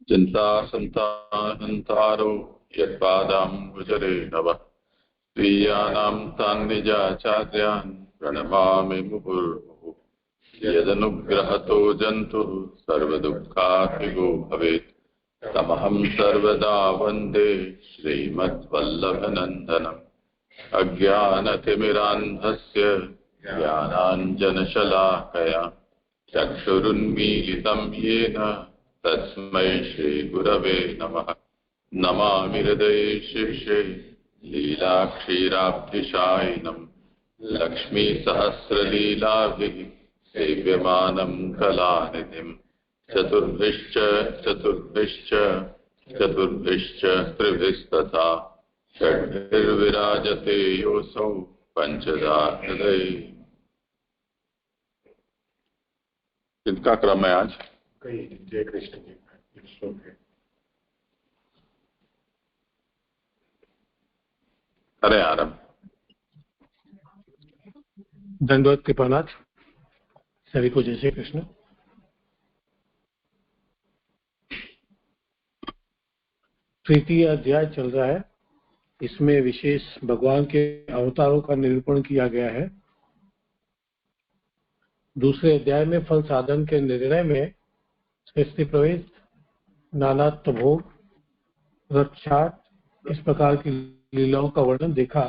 चिन्तासन्ताहन्तारो यत्पादाम्बुजरेणव स्वीयानां तान्निजाचार्यान् प्रणमामि मुहुर्मुहुः। यदनुग्रहतो जन्तुः सर्वदुःखार्तिको भवेत् तमहं सर्वदा वन्दे श्रीमद्वल्लभनन्दनम्। अज्ञानतिमिरान्धस्य ज्ञानाञ्जनशलाकया चक्षुरुन्मीलितं येन तस्मै श्रीगुरवे नमः। नमामि हृदये शिष्ये लीलाक्षीराब्धिशायिनं लक्ष्मीसहस्रलीलाभिः सेव्यमानं कलानिधिं चतुर्भिश्च चतुर्भिश्च चतुर्भिश्च त्रिभिस्तथा षड्भिर्विराजते योऽसौ पंचधा हृदये। किसका क्रम है आज? जय कृष्ण जी श्लोक है। अरे आरंभ। दंडवत कृपानाथ सभी को जय श्री कृष्ण। तृतीय अध्याय चल रहा है। इसमें विशेष भगवान के अवतारों का निरूपण किया गया है। दूसरे अध्याय में फल साधन के निर्णय में सृष्टि प्रवेश, नानात्व भोग, रक्षात इस प्रकार की लीलाओं का वर्णन देखा।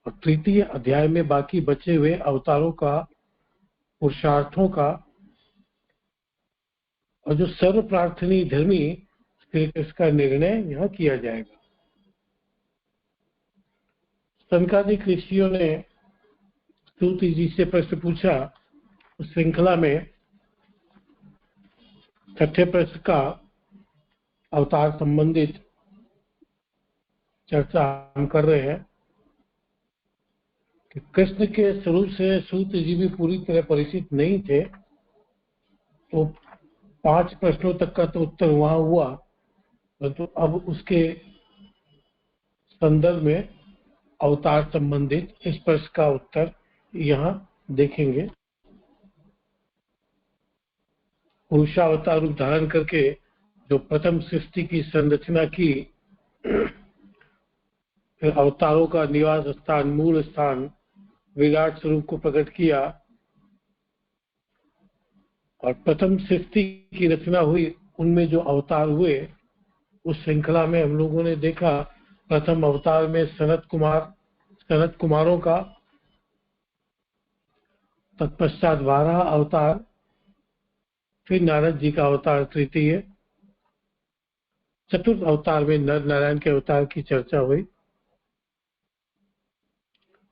और तृतीय अध्याय में बाकी बचे हुए अवतारों का, पुरुषार्थों का और जो सर्व प्रार्थनी धर्मी इसका निर्णय यहाँ किया जाएगा। सनकादिक ऋषियों ने स्तुति जी से प्रश्न पूछा। उस श्रृंखला में छठे प्रश्न का अवतार संबंधित चर्चा हम कर रहे हैं कि कृष्ण के स्वरूप से सूत जी भी पूरी तरह परिचित नहीं थे। तो 5 प्रश्नों तक का तो उत्तर वहां हुआ, परंतु अब उसके संदर्भ में अवतार संबंधित इस प्रश्न का उत्तर यहाँ देखेंगे। पुरुषावतार रूप धारण करके जो प्रथम सृष्टि की संरचना की, फिर अवतारों का निवास स्थान, मूल स्थान, विराट स्वरूप को प्रकट किया और प्रथम सृष्टि की रचना हुई, उनमें जो अवतार हुए उस श्रृंखला में हम लोगों ने देखा। प्रथम अवतार में सनत कुमारों का, तत्पश्चात 12 अवतार, फिर नारद जी का अवतार तृतीय, चतुर्थ अवतार में नर नारायण के अवतार की चर्चा हुई।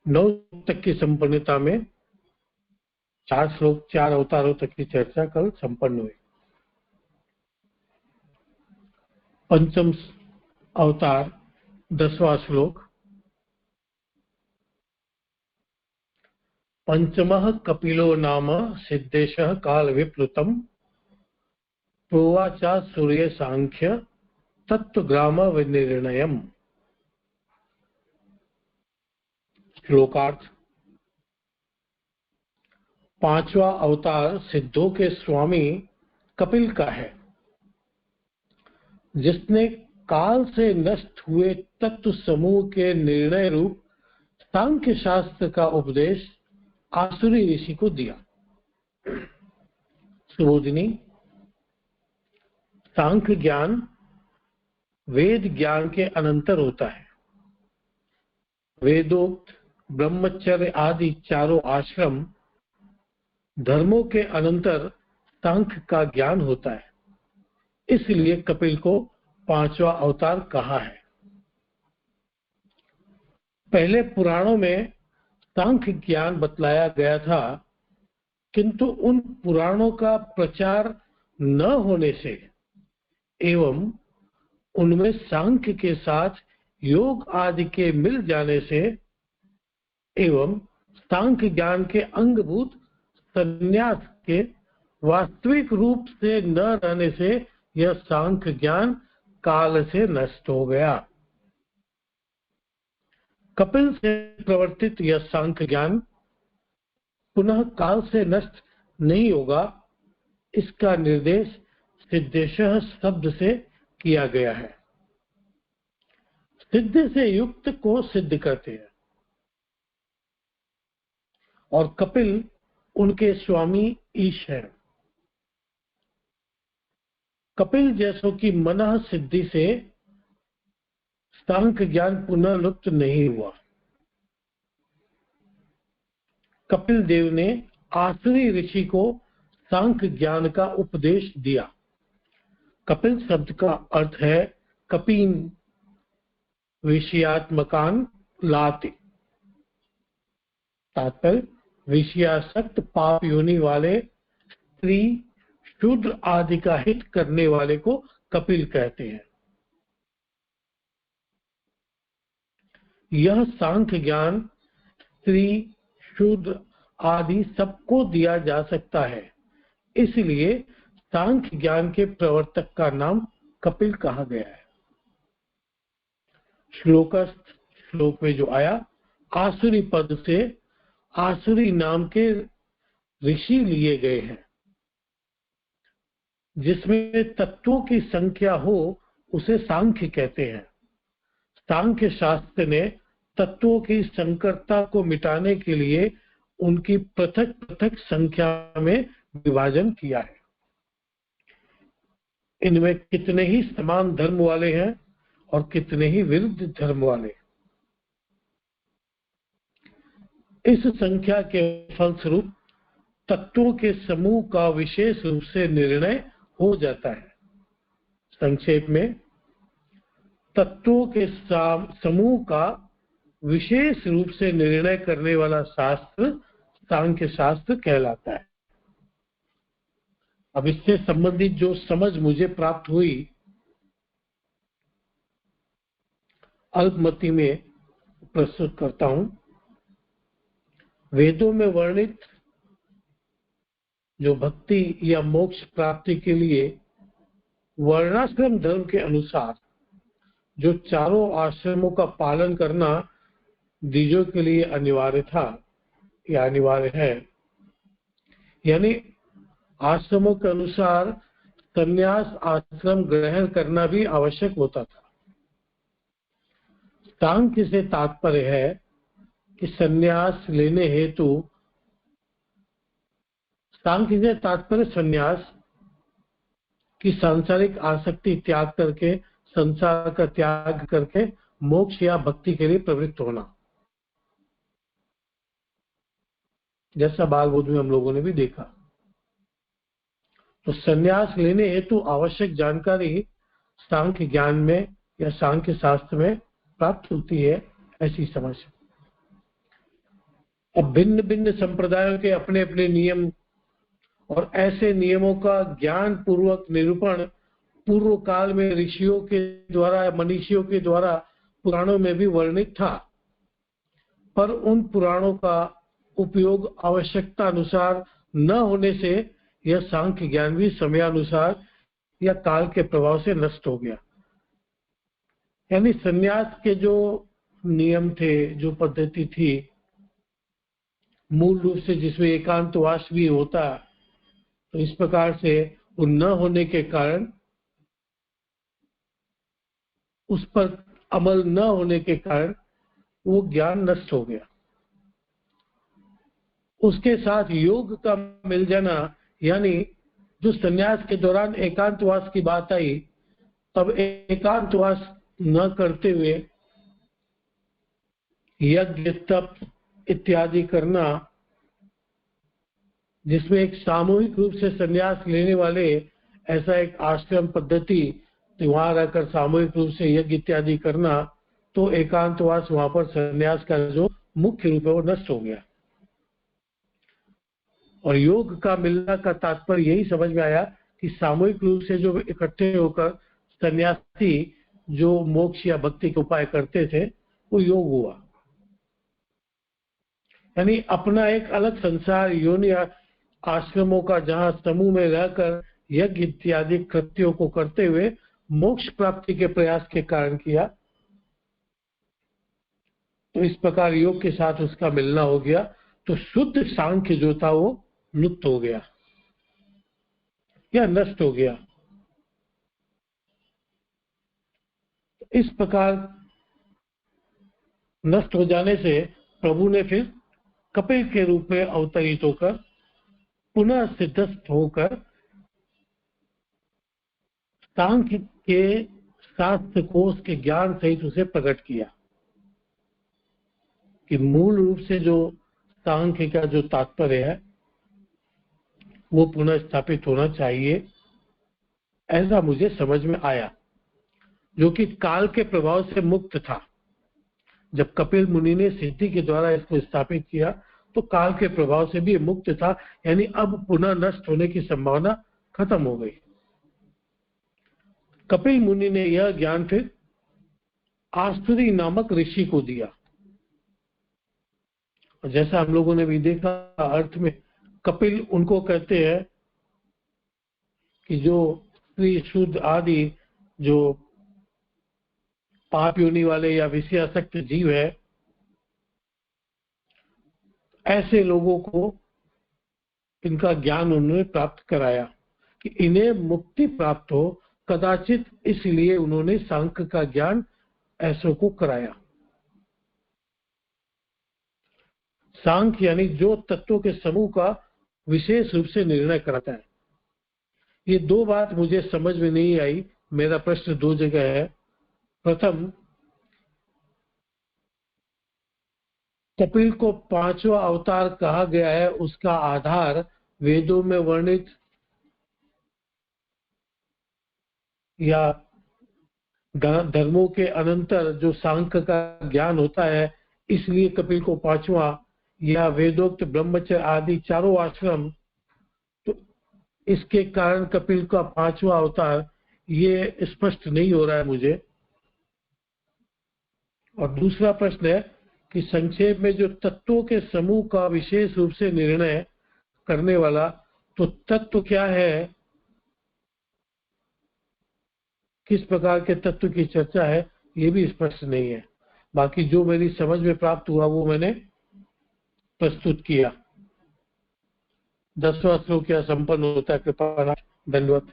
9 तक की संपन्नता में 4 श्लोक 4 अवतारों तक की चर्चा कल संपन्न हुई। पंचम अवतार 10वां श्लोक। पंचमः कपिलो नाम सिद्धेशः काल विप्लुतम प्रोवाचा सूर्य सांख्य तत्वग्राम विनिर्णयम्। श्लोकार्थ। 5वां अवतार सिद्धों के स्वामी कपिल का है, जिसने काल से नष्ट हुए तत्व समूह के निर्णय रूप सांख्य शास्त्र का उपदेश आसुरी ऋषि को दिया। सुबोधिनी। सांख्य ज्ञान वेद ज्ञान के अनंतर होता है। वेदोक्त ब्रह्मचर्य आदि चारों आश्रम धर्मों के अनंतर सांख्य का ज्ञान होता है। इसलिए कपिल को 5वां अवतार कहा है। पहले पुराणों में सांख्य ज्ञान बतलाया गया था, किंतु उन पुराणों का प्रचार न होने से एवं उनमें सांख्य के साथ योग आदि के मिल जाने से एवं सांख्य ज्ञान के अंगभूत संन्यास के वास्तविक रूप से न रहने से यह सांख्य ज्ञान काल से नष्ट हो गया। कपिल से प्रवर्तित यह सांख्य ज्ञान पुनः काल से नष्ट नहीं होगा। इसका निर्देश सिद्धेशः शब्द से किया गया है। सिद्ध से युक्त को सिद्ध कहते हैं और कपिल उनके स्वामी ईश हैं। कपिल जैसों की मनः सिद्धि से सांख्य ज्ञान पुनः लुप्त नहीं हुआ। कपिल देव ने आसुरी ऋषि को सांख्य ज्ञान का उपदेश दिया। कपिल शब्द का अर्थ है कपीन विषयात्मकान लाते, तात्पर्य विषयासक्त पाप योनि वाले स्त्री शूद्र आदि का हित करने वाले को कपिल कहते हैं। यह सांख्य ज्ञान स्त्री शूद्र आदि सबको दिया जा सकता है, इसलिए सांख्य ज्ञान के प्रवर्तक का नाम कपिल कहा गया है। श्लोकस्थ श्लोक में जो आया, आसुरी पद से आसुरी नाम के ऋषि लिए गए हैं। जिसमें तत्वों की संख्या हो उसे सांख्य कहते हैं। सांख्य शास्त्र ने तत्वों की संकरता को मिटाने के लिए उनकी पृथक पृथक संख्या में विभाजन किया है। इनमें कितने ही समान धर्म वाले हैं और कितने ही विरुद्ध धर्म वाले। इस संख्या के फलस्वरूप तत्वों के समूह का विशेष रूप से निर्णय हो जाता है। संक्षेप में, तत्वों के समूह का विशेष रूप से निर्णय करने वाला शास्त्र सांख्य शास्त्र कहलाता है। अब इससे संबंधित जो समझ मुझे प्राप्त हुई, अल्पमति में प्रस्तुत करता हूं। वेदों में वर्णित जो भक्ति या मोक्ष प्राप्ति के लिए वर्णाश्रम धर्म के अनुसार जो चारों आश्रमों का पालन करना द्विजों के लिए अनिवार्य था या अनिवार्य है, यानी आश्रमों के अनुसार संन्यास आश्रम ग्रहण करना भी आवश्यक होता था। सांख्य से तात्पर्य है कि संन्यास लेने हेतु, सांख्य से तात्पर्य संन्यास की सांसारिक आसक्ति त्याग करके, संसार का त्याग करके मोक्ष या भक्ति के लिए प्रवृत्त होना, जैसा बाल बोध में हम लोगों ने भी देखा। तो संन्यास लेने हेतु आवश्यक जानकारी सांख्य ज्ञान में या सांख्य शास्त्र में प्राप्त होती है, ऐसी समझ। अब भिन्न भिन्न संप्रदायों के अपने अपने नियम और ऐसे नियमों का ज्ञान पूर्वक निरूपण पूर्व काल में ऋषियों के द्वारा, मनीषियों के द्वारा पुराणों में भी वर्णित था, पर उन पुराणों का उपयोग आवश्यकता अनुसार न होने से यह सांख्य ज्ञान भी समयानुसार या काल के प्रभाव से नष्ट हो गया। यानी संन्यास के जो नियम थे, जो पद्धति थी, मूल रूप से जिसमें एकांतवास भी होता, तो इस प्रकार से वो न होने के कारण, उस पर अमल न होने के कारण वो ज्ञान नष्ट हो गया। उसके साथ योग का मिल जाना, यानी जो संन्यास के दौरान एकांतवास की बात आई, तब एकांतवास न करते हुए यज्ञ तप इत्यादि करना, जिसमें एक सामूहिक रूप से संन्यास लेने वाले ऐसा एक आश्रम पद्धति, तो वहां रहकर सामूहिक रूप से यज्ञ इत्यादि करना, तो एकांतवास वहां पर संन्यास का जो मुख्य रूप है वो नष्ट हो गया। और योग का मिलना का तात्पर्य यही समझ में आया कि सामूहिक रूप से जो इकट्ठे होकर सन्यासी जो मोक्ष या भक्ति के उपाय करते थे, वो योग हुआ। यानी अपना एक अलग संसार, योनि आश्रमों का, जहां समूह में रहकर यज्ञ इत्यादि कृत्यों को करते हुए मोक्ष प्राप्ति के प्रयास के कारण किया। तो इस प्रकार योग के साथ उसका मिलना हो गया, तो शुद्ध सांख्य जो था वो लुप्त हो गया या नष्ट हो गया। इस प्रकार नष्ट हो जाने से प्रभु ने फिर कपिल के रूप में अवतरित होकर पुनः सिद्धस्थ होकर सांख्य के शास्त्र कोश के ज्ञान सहित उसे प्रकट किया कि मूल रूप से जो सांख्य का जो तात्पर्य है वो पुनः स्थापित होना चाहिए, ऐसा मुझे समझ में आया, जो कि काल के प्रभाव से मुक्त था। जब कपिल मुनि ने सिद्धि के द्वारा इसको स्थापित किया तो काल के प्रभाव से भी मुक्त था, यानी अब पुनः नष्ट होने की संभावना खत्म हो गई। कपिल मुनि ने यह ज्ञान फिर आसुरी नामक ऋषि को दिया। जैसा हम लोगों ने भी देखा, अर्थ में कपिल उनको कहते हैं कि जो स्त्री शुद्ध आदि जो पाप योनि वाले या विषयासक्त जीव है, ऐसे लोगों को इनका ज्ञान उन्होंने प्राप्त कराया कि इन्हें मुक्ति प्राप्त हो, कदाचित इसलिए उन्होंने सांख्य का ज्ञान ऐसों को कराया। सांख्य यानी जो तत्वों के समूह का विशेष रूप से निर्णय कराता है। ये दो बात मुझे समझ में नहीं आई। मेरा प्रश्न दो जगह है। प्रथम, कपिल को पांचवा अवतार कहा गया है, उसका आधार वेदों में वर्णित या धर्मों के अनंतर जो सांख्य का ज्ञान होता है, इसलिए कपिल को पांचवा, या वेदोक्त ब्रह्मचर्य आदि चारों आश्रम, तो इसके कारण कपिल का पांचवा अवतार, ये स्पष्ट नहीं हो रहा है मुझे। और दूसरा प्रश्न है कि संक्षेप में जो तत्वों के समूह का विशेष रूप से निर्णय करने वाला, तो तत्व क्या है, किस प्रकार के तत्व की चर्चा है, ये भी स्पष्ट नहीं है। बाकी जो मेरी समझ में प्राप्त हुआ वो मैंने प्रस्तुत किया। 10वां श्लोक क्या संपन्न होता है, कृपा धन्यवाद।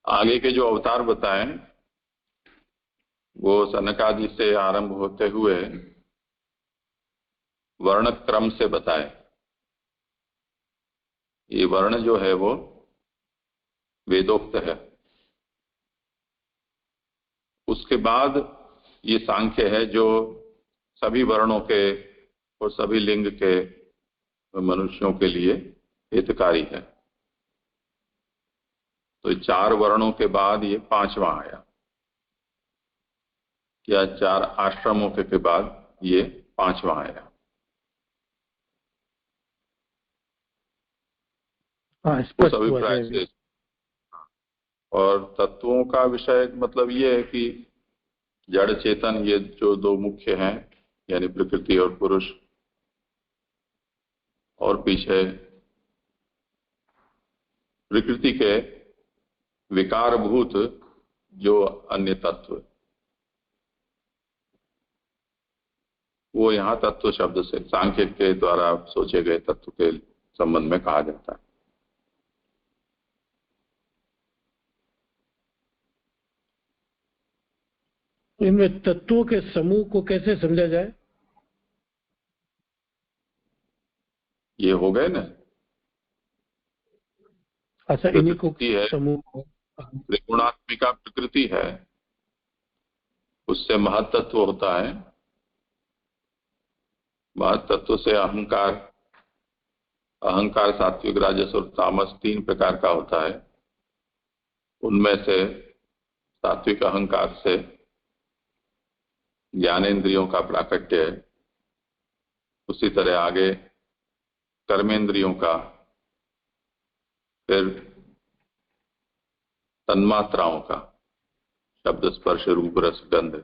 आगे के जो अवतार बताएं वो सनकादि से आरंभ होते हुए वर्ण क्रम से बताए। ये वर्ण जो है वो वेदोक्त है। उसके बाद ये सांख्य है जो सभी वर्णों के और सभी लिंग के मनुष्यों के लिए हितकारी है। तो 4 वर्णों के बाद ये 5वां आया, या 4 आश्रमों के बाद ये 5वां आया। उस अभिप्राय से। और तत्वों का विषय मतलब ये है कि जड़ चेतन, ये जो 2 मुख्य हैं, यानी प्रकृति और पुरुष, और पीछे प्रकृति के विकारभूत जो अन्य तत्व, वो यहाँ तत्व शब्द से सांख्य के द्वारा सोचे गए तत्व के संबंध में कहा जाता है। इनमें तत्वों के समूह को कैसे समझा जाए? ये हो गए ना। अच्छा, इन्हीं को समूह को त्रिगुणात्मिका प्रकृति है, उससे महत्त्व होता है। महत्त्व से अहंकार, अहंकार सात्विक राजस और तामस 3 प्रकार का होता है। उनमें से सात्विक अहंकार से ज्ञानेंद्रियों का प्राकट्य है। उसी तरह आगे कर्मेंद्रियों का, फिर तन्मात्राओं का, शब्द स्पर्श रूप रस गंध,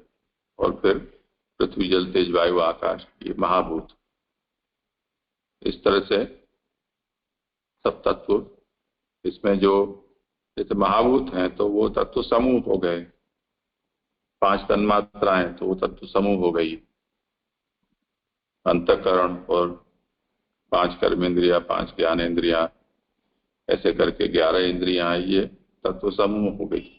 और फिर पृथ्वी जल तेज वायु आकाश, ये महाभूत। इस तरह से सब तत्व इसमें जो जैसे महाभूत हैं तो वो तत्व समूह हो गए। 5 तन्मात्राएं तो वो तत्व समूह हो गई। अंतःकरण और 5 कर्मेंद्रिया, 5 ज्ञानेंद्रिया, ऐसे करके 11 इंद्रियां, ये तत्व समूह हो गई।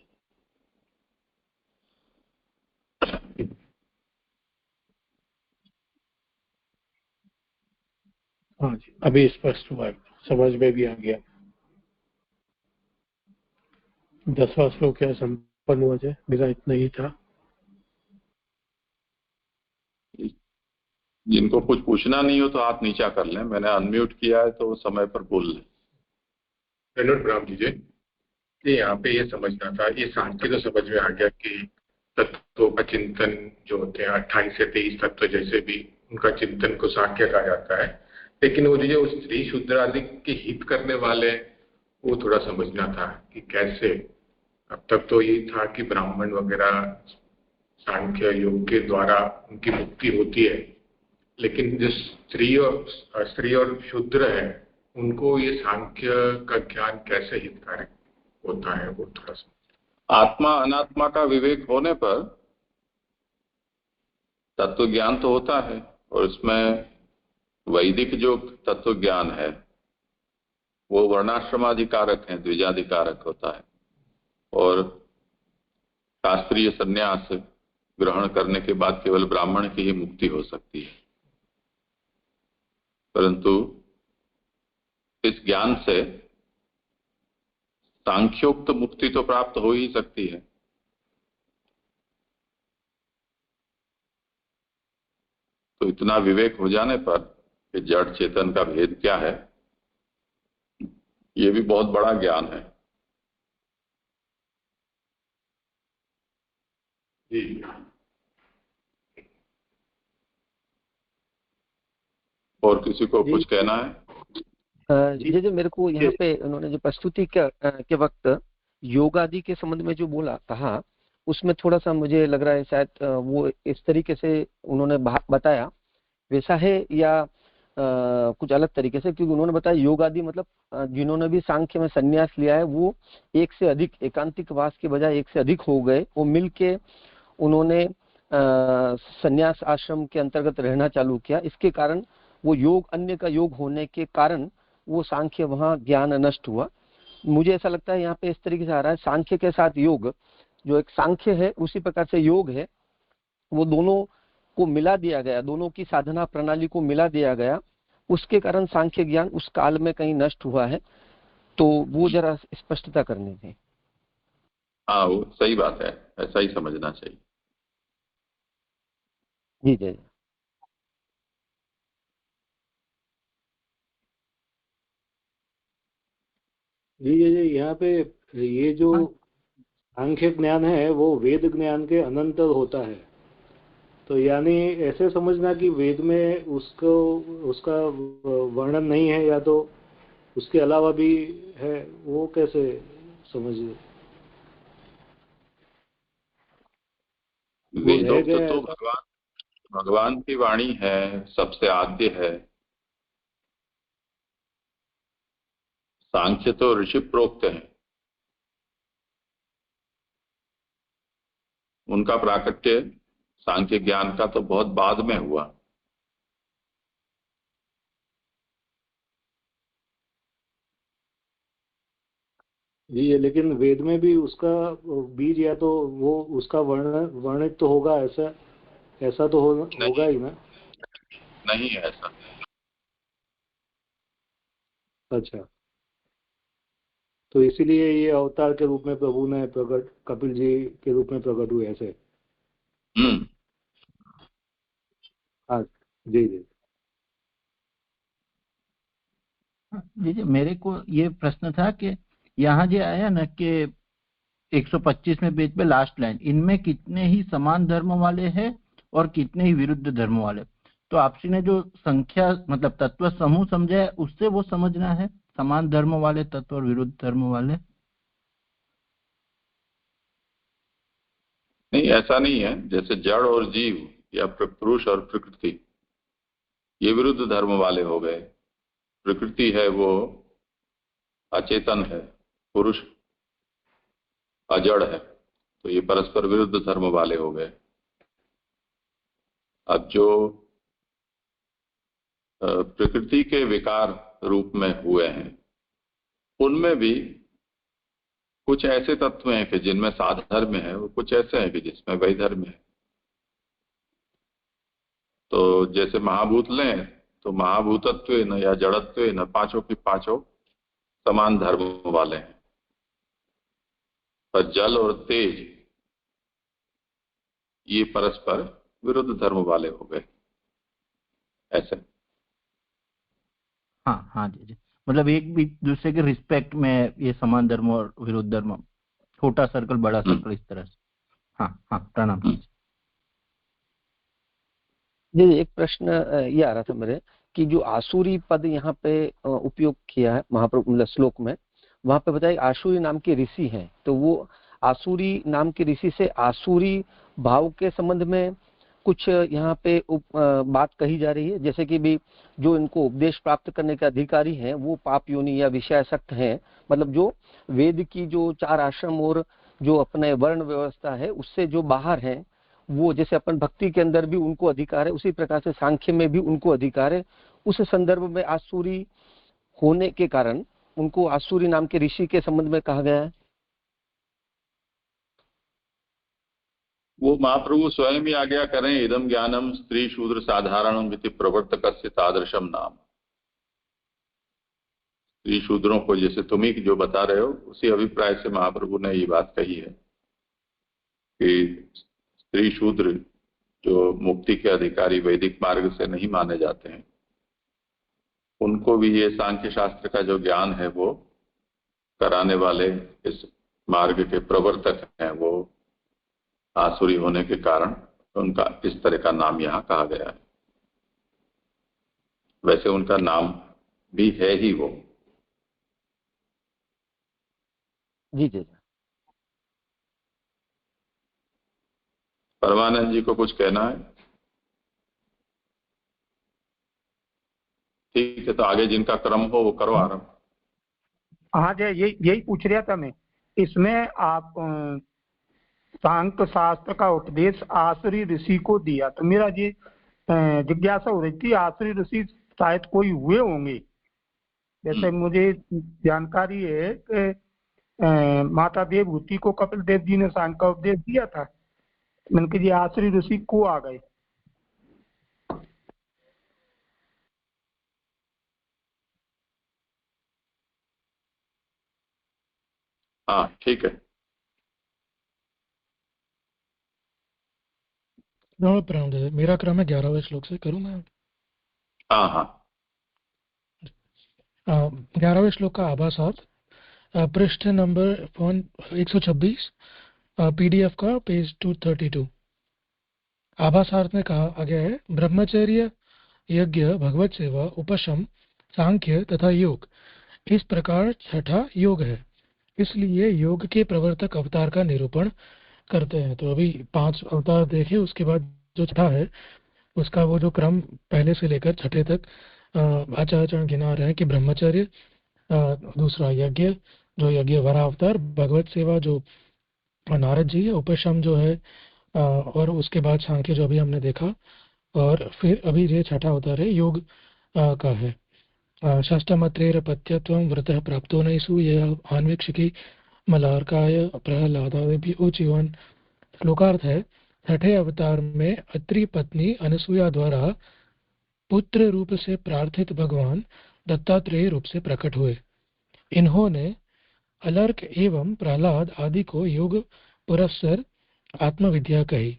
हाँ जी, अभी स्पष्ट हुआ, समझ में भी आ गया। 10वां श्लोक क्या संपन्न हुआ जाए, मेरा इतना ही था। जिनको कुछ पूछना नहीं हो तो हाथ नीचा कर लें, मैंने अनम्यूट किया है तो समय पर बोल लें। विनोद राम जी ये यहाँ पे ये समझना था, ये सांख्य तो समझ में आ गया कि तत्वों का चिंतन जो होते हैं 28 से 23 तत्व जैसे भी, उनका चिंतन को सांख्य कहा जाता है। लेकिन वो जो स्त्री शूद्र आदि के हित करने वाले, वो थोड़ा समझना था कि कैसे। अब तक तो ये था कि ब्राह्मण वगैरह सांख्य योग के द्वारा उनकी मुक्ति होती है, लेकिन जो स्त्री और शूद्र है उनको ये सांख्य का ज्ञान कैसे हितकारक होता है, वो थोड़ा सा। आत्मा अनात्मा का विवेक होने पर तत्व ज्ञान तो होता है, और इसमें वैदिक जो तत्व ज्ञान है वो वर्णाश्रमाधिकारक है, द्विजाधिकारक होता है, और शास्त्रीय संन्यास ग्रहण करने के बाद केवल ब्राह्मण की ही मुक्ति हो सकती है। परंतु इस ज्ञान से सांख्योक्त मुक्ति तो प्राप्त हो ही सकती है। तो इतना विवेक हो जाने पर कि जड़ चेतन का भेद क्या है, ये भी बहुत बड़ा ज्ञान है। जी और किसी को कुछ कहना है? जी जो मेरे को यहाँ पे उन्होंने जो प्रस्तुति के वक्त योग आदि के संबंध में जो बोला कहा, उसमें थोड़ा सा मुझे लग रहा है शायद वो इस तरीके से उन्होंने बताया वैसा है या कुछ अलग तरीके से, क्योंकि उन्होंने बताया योग आदि मतलब जिन्होंने भी सांख्य में संन्यास लिया है वो एक से अधिक एकांतिक वास के बजाय एक से अधिक हो गए, वो मिल के उन्होंने संन्यास आश्रम के अंतर्गत रहना चालू किया। इसके कारण वो योग अन्य का योग होने के कारण वो सांख्य वहाँ ज्ञान नष्ट हुआ। मुझे ऐसा लगता है यहाँ पे इस तरीके से आ रहा है, सांख्य के साथ योग, जो एक सांख्य है उसी प्रकार से योग है, वो दोनों को मिला दिया गया, दोनों की साधना प्रणाली को मिला दिया गया, उसके कारण सांख्य ज्ञान उस काल में कहीं नष्ट हुआ है। तो वो जरा स्पष्टता करनी थी। हाँ, वो सही बात है, ऐसा ही समझना चाहिए। जी जी जी यहाँ पे ये जो सांख्य ज्ञान है वो वेद ज्ञान के अनंतर होता है, तो यानी ऐसे समझना कि वेद में उसका वर्णन नहीं है या तो उसके अलावा भी है, वो कैसे समझे? वेदोक्त तो भगवान की वाणी है, सबसे आद्य है। सांख्य तो ऋषि प्रोक्त है, उनका प्राकट्य सांख्य ज्ञान का तो बहुत बाद में हुआ। जी, लेकिन वेद में भी उसका बीज या तो वो उसका वर्णित तो होगा, ऐसा तो होगा ही ना? नहीं है ऐसा। अच्छा, तो इसीलिए ये अवतार के रूप में प्रभु ने प्रकट, कपिल जी के रूप में प्रकट हुए ऐसे। हाँ जी जी जी जी, मेरे को ये प्रश्न था कि यहाँ जो आया ना कि 125 में पेज पे लास्ट लाइन, इनमें कितने ही समान धर्म वाले हैं और कितने ही विरुद्ध धर्म वाले। तो आपसी ने जो संख्या मतलब तत्व समूह समझा है उससे वो समझना है समान धर्म वाले तत्व और विरुद्ध धर्म वाले। नहीं, ऐसा नहीं है। जैसे जड़ और जीव या पुरुष और प्रकृति, ये विरुद्ध धर्म वाले हो गए। प्रकृति है वो अचेतन है, पुरुष अजड़ है, तो ये परस्पर विरुद्ध धर्म वाले हो गए। अब जो प्रकृति के विकार रूप में हुए हैं, उनमें भी कुछ ऐसे तत्व हैं कि जिनमें साधर्म है, वो कुछ ऐसे हैं कि जिसमें वैधर्म है। तो जैसे महाभूत लें तो महाभूतत्व न या जड़त्व न पांचों की पांचों समान धर्म वाले हैं, पर जल और तेज ये परस्पर विरुद्ध धर्म वाले हो गए। ऐसे हाँ हाँ जी, मतलब एक भी दूसरे के रिस्पेक्ट में ये समान धर्म और विरुद्ध धर्म, छोटा सर्कल बड़ा सर्कल, इस तरह से। हाँ हाँ, प्रणाम। जी, एक प्रश्न ये आ रहा था मेरे कि जो आसुरी पद यहाँ पे उपयोग किया है महाप्रभु मतलब श्लोक में, वहां पे बताया आसुरी नाम के ऋषि हैं, तो वो आसुरी नाम के ऋषि से आसुरी भाव के संबंध में कुछ यहाँ पे बात कही जा रही है, जैसे कि भी जो इनको उपदेश प्राप्त करने के अधिकारी हैं वो पाप योनि या विषयासक्त हैं, मतलब जो वेद की जो 4 आश्रम और जो अपने वर्ण व्यवस्था है उससे जो बाहर हैं, वो जैसे अपन भक्ति के अंदर भी उनको अधिकार है, उसी प्रकार से सांख्य में भी उनको अधिकार है। उस संदर्भ में आसुरी होने के कारण उनको आसुरी नाम के ऋषि के संबंध में कहा गया है। वो महाप्रभु स्वयं ही आज्ञा करें, इदम ज्ञानम स्त्री शूद्र साधारणम इति प्रवर्तकस्य तादृशम नाम। स्त्री शूद्रों को जैसे तुम ही जो बता रहे हो, उसी अभिप्राय से महाप्रभु ने ये बात कही है कि स्त्री शूद्र जो मुक्ति के अधिकारी वैदिक मार्ग से नहीं माने जाते हैं, उनको भी ये सांख्य शास्त्र का जो ज्ञान है वो कराने वाले इस मार्ग के प्रवर्तक हैं, वो आसुरी होने के कारण उनका इस तरह का नाम यहाँ कहा गया है। वैसे उनका नाम भी है ही वो। जी जी। परमानंद जी को कुछ कहना है? ठीक है, तो आगे जिनका क्रम हो वो करो आरंभ। हाँ जी, यही पूछ रहा था मैं। इसमें आप सांख्य शास्त्र का उपदेश आसुरी ऋषि को दिया, तो मेरा ये जिज्ञासा हो रही थी, आसुरी ऋषि शायद कोई हुए होंगे। जैसे मुझे जानकारी है कि माता देवहूति को कपिल देव जी ने सांख्य का उपदेश दिया था, मैंने कहा ये आसुरी ऋषि को आ गए। हाँ ठीक है। मेरा क्रम है 11वें श्लोक से, करूँ मैं? हाँ हाँ। 11वें श्लोक का आभासार्थ, पृष्ठ नंबर 126, पीडीएफ का पेज 232। आभासार्थ में कहा गया है, ब्रह्मचर्य, यज्ञ, भगवत सेवा, उपशम, सांख्य तथा योग, इस प्रकार छठा योग है, इसलिए योग के प्रवर्तक अवतार का निरूपण करते हैं। तो अभी 5 अवतार देखे, उसके बाद जो छठा है उसका वो जो क्रम पहले से लेकर छठे तक आचार्य गिना रहे हैं कि ब्रह्मचर्य, दूसरा यज्ञ जो यज्ञ वरा अवतार, भगवत सेवा जो नारद जी है, उपशम जो है, और उसके बाद सांख्य जो अभी हमने देखा, और फिर अभी ये छठा अवतार है योग का है। षष्ठमत्रेर पत्यत्वं व्रतः प्राप्तो नैषु यः आन्वीक्षिकी मलार्काय प्रहलादादि उच्चीवन। श्लोकार्थ है, छठे अवतार में अत्रि पत्नी अनसुया द्वारा पुत्र रूप से प्रार्थित भगवान दत्तात्रेय रूप से प्रकट हुए। इन्होंने अलर्क एवं प्रहलाद आदि को योग पुरस्सर आत्मविद्या कही।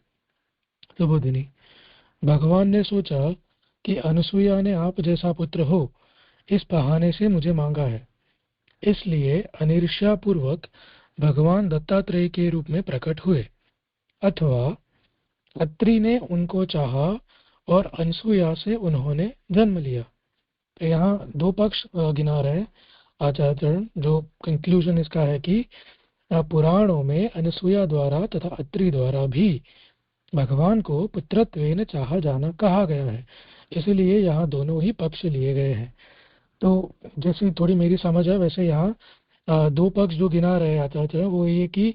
सुबोधिनी, भगवान ने सोचा कि अनसुया ने आप जैसा पुत्र हो, इस बहाने से मुझे मांगा है, इसलिए अनिर्ष्या पूर्वक भगवान दत्तात्रेय के रूप में प्रकट हुए, अथवा अत्रि ने उनको चाहा और अनसुया से उन्होंने जन्म लिया। तो यहाँ 2 पक्ष गिना रहे आचार्य। जो कंक्लूजन इसका है कि पुराणों में अनसुया द्वारा तथा अत्रि द्वारा भी भगवान को पुत्रत्वेन चाहा जाना कहा गया है, इसलिए यहाँ दोनों ही पक्ष लिए गए हैं। तो जैसी थोड़ी मेरी समझ है, वैसे यहाँ 2 पक्ष जो गिना रहे आचार्य वो ये कि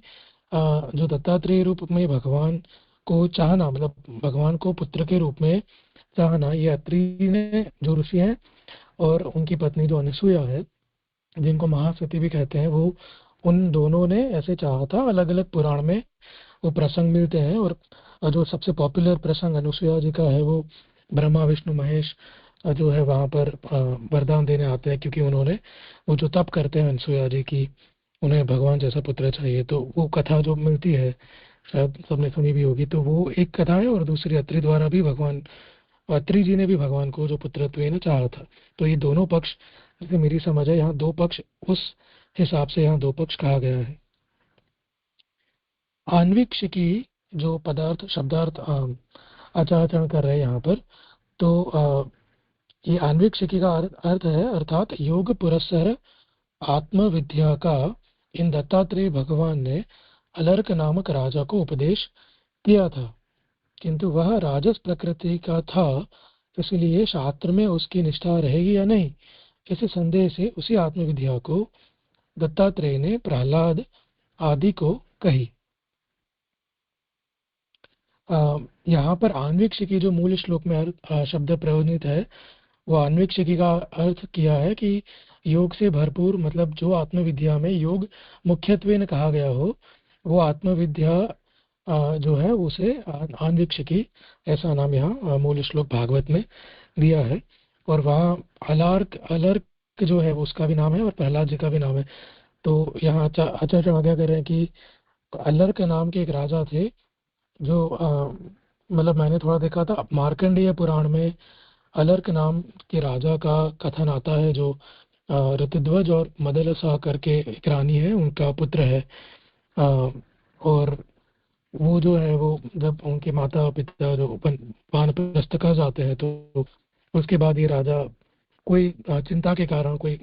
जो दत्तात्रेय रूप में भगवान को चाहना, मतलब भगवान को पुत्र के रूप में चाहना, ये अत्रि ने जो ऋषि हैं और उनकी पत्नी जो अनसुया है, जिनको महासती भी कहते हैं, वो उन दोनों ने ऐसे चाहा था। अलग अलग पुराण में वो प्रसंग मिलते हैं, और जो सबसे पॉपुलर प्रसंग अनुसुया जी का है वो ब्रह्मा विष्णु महेश जो है वहां पर वरदान देने आते हैं, क्योंकि उन्होंने वो जो तप करते हैं अनसुया जी की, उन्हें भगवान जैसा पुत्र चाहिए। तो वो कथा जो मिलती है शायद सबने सुनी भी होगी। तो वो एक कथा है, और दूसरी अत्रि द्वारा भी भगवान, अत्रि जी ने भी भगवान को जो पुत्रत्व ना चाहा था। तो ये दोनों पक्ष, जैसे मेरी समझ है, यहाँ दो पक्ष, उस हिसाब से यहाँ दो पक्ष कहा गया है। आन्वीक्षिकी जो पदार्थ शब्दार्थ आचारण कर रहे हैं यहाँ पर, तो ये आन्वीक्षिकी का अर्थ है अर्थात योग पुरस्सर आत्मविद्या का इन दत्तात्रेय भगवान ने अलर्क नामक राजा को उपदेश किया था, किंतु वह राजस प्रकृति का था, इसलिए शास्त्र में उसकी निष्ठा रहेगी या नहीं, इस संदेह से उसी आत्मविद्या को दत्तात्रेय ने प्रहलाद आदि को कही। यहाँ पर आन्वीक्षिकी जो मूल श्लोक में शब्द प्रयोजित है, वो आन्वीक्षिकी का अर्थ किया है कि योग से भरपूर, मतलब जो आत्मविद्या में योग मुख्यत्वे ने कहा गया हो, वो आत्मविद्या जो है उसे आन्वीक्षिकी, ऐसा नाम यहाँ मूल श्लोक भागवत में दिया है। और वहाँ अलर्क जो है उसका भी नाम है और प्रहलाद जी का भी नाम है। तो यहाँ आचार्य आज्ञा कर रहे हैं कि अलर्क नाम के एक राजा थे, जो मतलब मैंने थोड़ा देखा था, मार्कंडेय पुराण में अलर्क नाम के राजा का कथन आता है, जो ऋतुध्वज और मदलसा करके एक रानी है, उनका पुत्र है। और वो जो है, वो जब उनके माता पिता जो वानप्रस्थ कर जाते हैं, तो उसके बाद ये राजा कोई चिंता के कारण, कोई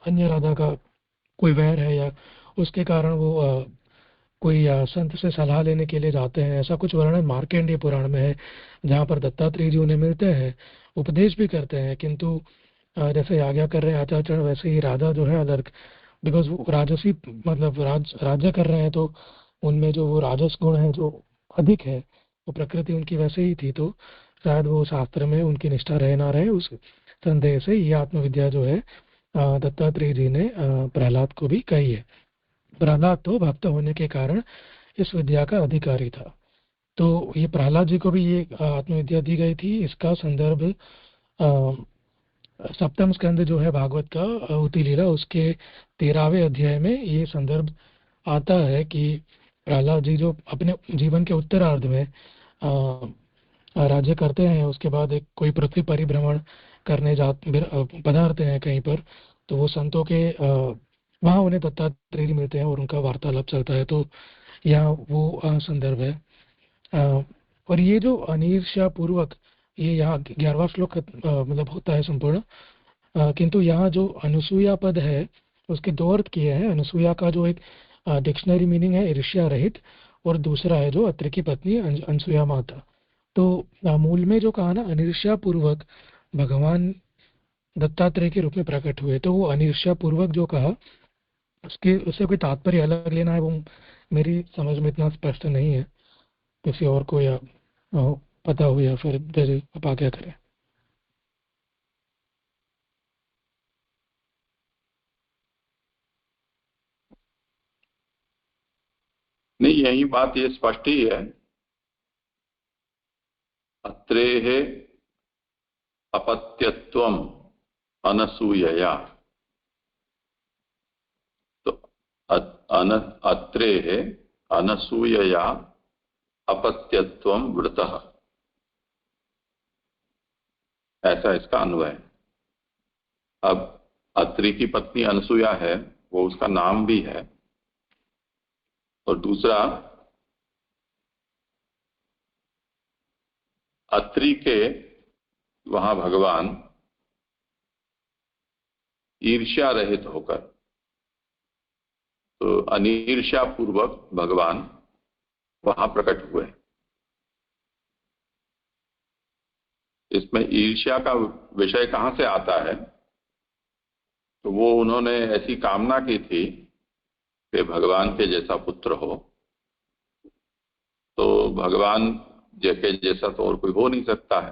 अन्य राजा का कोई वैर है या उसके कारण वो कोई संत से सलाह लेने के लिए जाते हैं, ऐसा कुछ वर्णन मार्कंडेय पुराण में है, जहाँ पर दत्तात्रेय जी उन्हें मिलते हैं, उपदेश भी करते हैं। किंतु जैसे आज्ञा कर रहे हैं आचार्य, वैसे ही राजा जो है अलर्क, बिकॉज वो राजसी, मतलब राज्य कर रहे हैं, तो उनमें जो वो राजस गुण है जो अधिक है, वो प्रकृति उनकी वैसे ही थी, तो शायद वो शास्त्र में उनकी निष्ठा रहे ना रहे, उस संदेह से ये आत्मविद्या जो है दत्तात्रेय जी ने प्रहलाद को भी कही है। प्रहलाद तो भक्त होने के कारण इस विद्या का अधिकारी था, तो ये प्रहलाद जी को भी ये आत्मविद्या दी गई थी। इसका संदर्भ सप्तम स्कंद जो है भागवत का अवति लीला, उसके 13वें अध्याय में ये संदर्भ आता है कि प्रहलाद जी जो अपने जीवन के उत्तरार्ध में राज्य करते हैं, उसके बाद एक कोई पृथ्वी परिभ्रमण करने पधारते हैं कहीं पर, तो वो संतों के वहाँ उन्हें दत्तात्रेय मिलते हैं और उनका वार्तालाप चलता है। तो यहाँ वो संदर्भ है। और ये जो अनिर्षा पूर्वक, ये यहाँ 11वां श्लोक मतलब होता है संपूर्ण, किंतु यहाँ जो अनुसूया पद है उसके दो अर्थ किए हैं। अनुसूया का जो एक डिक्शनरी मीनिंग है ईर्ष्या रहित, और दूसरा है जो अत्रि की पत्नी अनसुया माता। तो मूल में जो कहा ना अनिर्ष्या पूर्वक भगवान दत्तात्रेय के रूप में प्रकट हुए, तो वो अनिर्ष्या पूर्वक जो कहा उससे कोई तात्पर्य अलग लेना है, वो मेरी समझ में इतना स्पष्ट नहीं है। किसी और को या पता हो या फिर जैसे आप आज्ञा करें। नहीं, यही बात ये स्पष्ट ही है। अत्रेः अपत्यत्वम अनसूयया, तो अत्रेः अनसूयया अपत्यत्वम वृतः, ऐसा इसका अन्वय है। अब अत्रि की पत्नी अनसूया है, वो उसका नाम भी है, और दूसरा अत्रि के वहां भगवान ईर्ष्या रहित होकर, तो अनिर्ष्या पूर्वक भगवान वहां प्रकट हुए। इसमें ईर्ष्या का विषय कहां से आता है? तो वो उन्होंने ऐसी कामना की थी कि भगवान के जैसा पुत्र हो, तो भगवान के जैसा तो और कोई हो नहीं सकता है,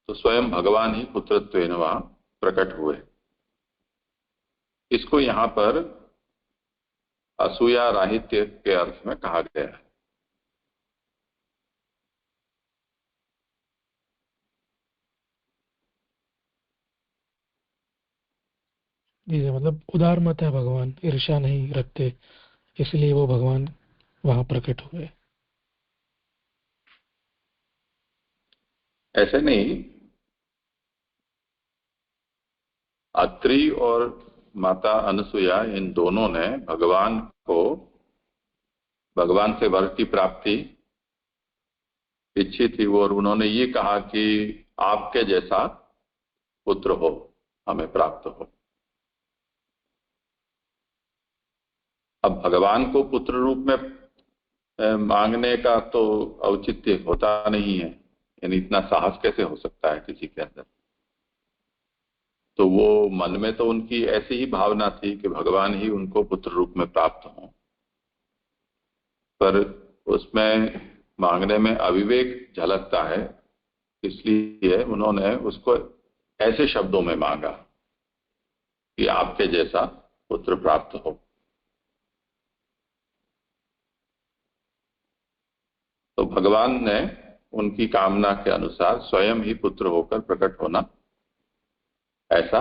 तो स्वयं भगवान ही पुत्रत्वेन वहां प्रकट हुए। इसको यहाँ पर असूया राहित्य के अर्थ में कहा गया है। जी मतलब उदार मत है भगवान, ईर्ष्या नहीं रखते, इसलिए वो भगवान वहां प्रकट हुए। ऐसे नहीं, अत्रि और माता अनसुया इन दोनों ने भगवान से वर की प्राप्ति इच्छी थी, और उन्होंने ये कहा कि आपके जैसा पुत्र हो, हमें प्राप्त हो। अब भगवान को पुत्र रूप में मांगने का तो औचित्य होता नहीं है, यानी इतना साहस कैसे हो सकता है किसी के अंदर। तो वो मन में तो उनकी ऐसी ही भावना थी कि भगवान ही उनको पुत्र रूप में प्राप्त हों, पर उसमें मांगने में अविवेक झलकता है, इसलिए उन्होंने उसको ऐसे शब्दों में मांगा कि आपके जैसा पुत्र प्राप्त हो। तो भगवान ने उनकी कामना के अनुसार स्वयं ही पुत्र होकर प्रकट होना, ऐसा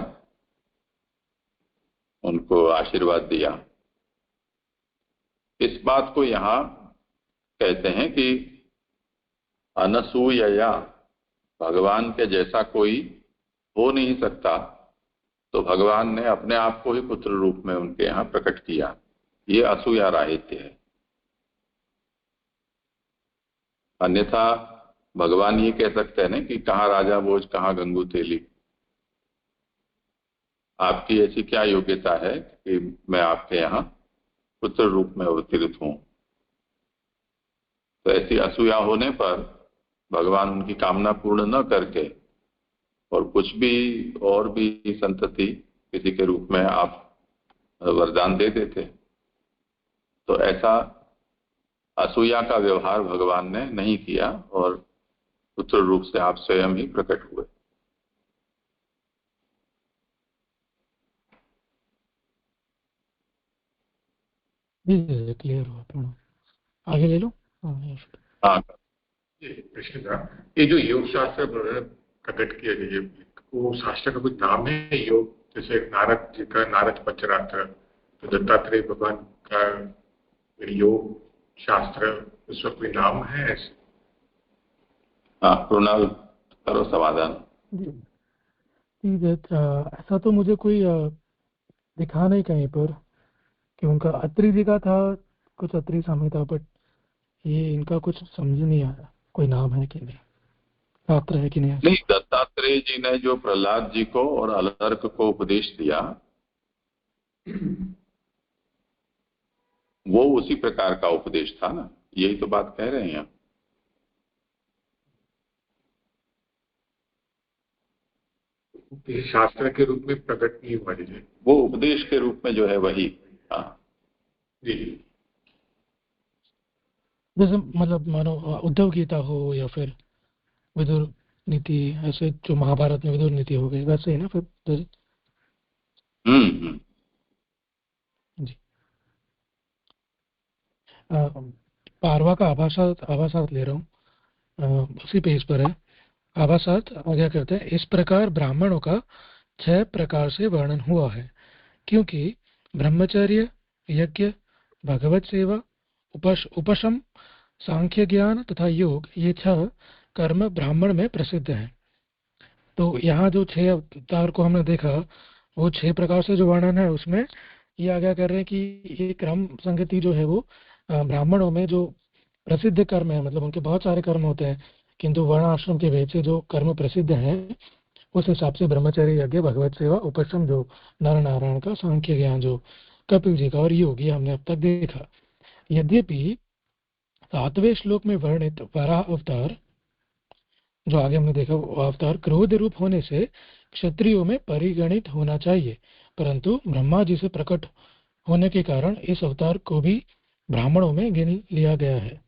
उनको आशीर्वाद दिया। इस बात को यहां कहते हैं कि अनसूया, भगवान के जैसा कोई हो नहीं सकता, तो भगवान ने अपने आप को ही पुत्र रूप में उनके यहां प्रकट किया। ये असूया राहित्य है। अन्यथा भगवान ये कह सकते हैं ना कि कहाँ राजा भोज कहाँ गंगू तेली, आपकी ऐसी क्या योग्यता है कि मैं आपके यहाँ पुत्र रूप में अवतरित हूं। तो ऐसी असूया होने पर भगवान उनकी कामना पूर्ण न करके और कुछ भी और भी संतति किसी के रूप में आप वरदान दे देते। तो ऐसा असूया का व्यवहार भगवान ने नहीं किया और पुत्र रूप से आप स्वयं ही प्रकट हुए। जी क्लियर हुआ, थोड़ा आगे ले लो। हाँ, ये प्रश्न था, ये जो योग शास्त्र प्रकट किया गया, वो शास्त्र का कुछ नाम है? योग जैसे नारद जी का नारद पंचरात्र, तो दत्तात्रेय भगवान का योग शास्त्र, उसका कोई नाम है ऐसे? हाँ, प्रोनाल करो समाधान। जी ऐसा तो मुझे कोई दिखा नहीं कहीं पर कि उनका अत्रि जी का था, कुछ अत्रि संहिता, बट ये इनका कुछ समझ नहीं आया कोई नाम है कि नहीं, शास्त्र है कि नहीं। नहीं, दत्तात्रेय जी ने जो प्रहलाद जी को और अलर्क को उपदेश दिया वो उसी प्रकार का उपदेश था ना, यही तो बात कह रहे हैं आप। शास्त्र के रूप में प्रकट नहीं हुआ जी, वो उपदेश के रूप में जो है वही। हाँ जी, जैसे मतलब मानो उद्धव गीता हो या फिर विदुर नीति, ऐसे जो महाभारत में विदुर नीति हो गई, वैसे ही ना फिर जैसे। जी पारवा का आभासात ले रहा हूँ, उसी पेज पर है। आभासात आज्ञा करते हैं, इस प्रकार ब्राह्मणों का 6 प्रकार से वर्णन हुआ है, क्योंकि ब्रह्मचर्य, यज्ञ, भगवत सेवा, उपशम, सांख्य ज्ञान तथा योग, ये 6 कर्म ब्राह्मण में प्रसिद्ध हैं। तो यहाँ जो 6 अवतार को हमने देखा, वो 6 प्रकार से जो वर्णन है उसमें ये आज्ञा कर रहे हैं कि ये क्रम संगति जो है वो ब्राह्मणों में जो प्रसिद्ध कर्म है, मतलब उनके बहुत सारे कर्म होते हैं, किंतु वर्ण आश्रम के भेद से जो कर्म प्रसिद्ध हैं उस हिसाब से ब्रह्मचर्य, यज्ञ, भगवत सेवा, उपशम जो नर नारायण का, सांख्य ज्ञान जो कपिल जी का, और योग ये हमने अब तक देखा। यद्यपि 7वें श्लोक में वर्णित वराह अवतार जो आगे हमने देखा, वो अवतार क्रोध रूप होने से क्षत्रियों में परिगणित होना चाहिए, परंतु ब्रह्मा जी से प्रकट होने के कारण इस अवतार को भी ब्राह्मणों में गिन लिया गया है।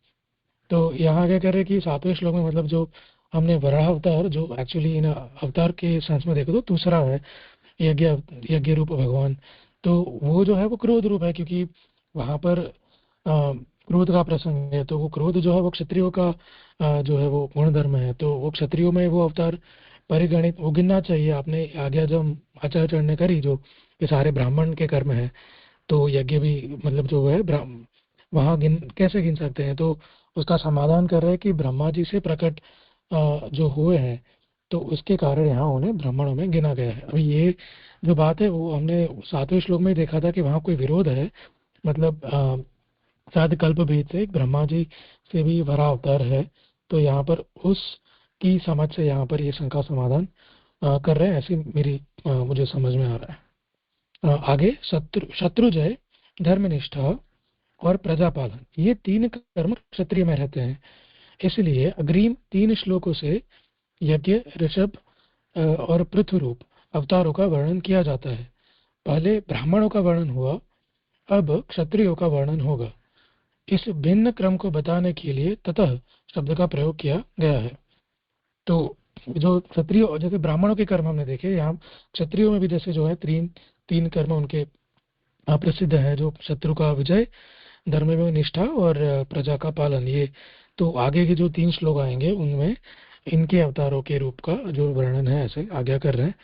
तो यहाँ क्या कह रहे हैं कि 7वें श्लोक में मतलब जो हमने वराह अवतार, जो एक्चुअली इन अवतार के सेंस में देखो तो दूसरा है यज्ञ रूप भगवान, तो वो जो है वो क्रोध रूप है, क्योंकि वहां पर क्रोध का प्रसंग है। तो वो क्रोध जो है वो क्षत्रियों का जो है वो गुण धर्म है, तो वो क्षत्रियों में वो अवतार परिगणित, वो गिनना चाहिए। आपने आज्ञा जब आचार्य ने करी, जो ये सारे ब्राह्मण के कर्म हैं, तो यज्ञ भी मतलब जो है वहाँ कैसे गिन सकते हैं? तो उसका समाधान कर रहे हैं कि ब्रह्मा जी से प्रकट जो हुए हैं, तो उसके कारण यहाँ उन्हें ब्राह्मणों में गिना गया है। अभी ये जो बात है वो हमने 7वें श्लोक में ही देखा था कि वहाँ कोई विरोध है, मतलब शायद कल्प भेद से ब्रह्मा जी से भी बड़ा अवतार है, तो यहाँ पर उसकी समझ से यहाँ पर ये शंका समाधान कर रहे हैं, ऐसी मेरी मुझे समझ में आ रहा है। आगे शत्रुजय, धर्मनिष्ठा और प्रजापालन, ये 3 कर्म क्षत्रिय में रहते हैं। इसलिए अग्रिम 3 श्लोकों से यज्ञ, ऋषभ और पृथ्वीरूप अवतारों का वर्णन किया जाता है। पहले ब्राह्मणों का वर्णन हुआ, अब क्षत्रियों का वर्णन होगा। इस भिन्न क्रम को बताने के लिए ततः शब्द का प्रयोग किया गया है। तो जो क्षत्रियों, जैसे ब्राह्मणों के कर्म हमने देखे, यहाँ क्षत्रियों में भी जैसे जो है तीन कर्म उनके प्रसिद्ध है, जो शत्रु का विजय, धर्म में निष्ठा और प्रजा का पालन। ये तो आगे के जो 3 श्लोक आएंगे उनमें इनके अवतारों के रूप का जो वर्णन है ऐसे आज्ञा कर रहे हैं।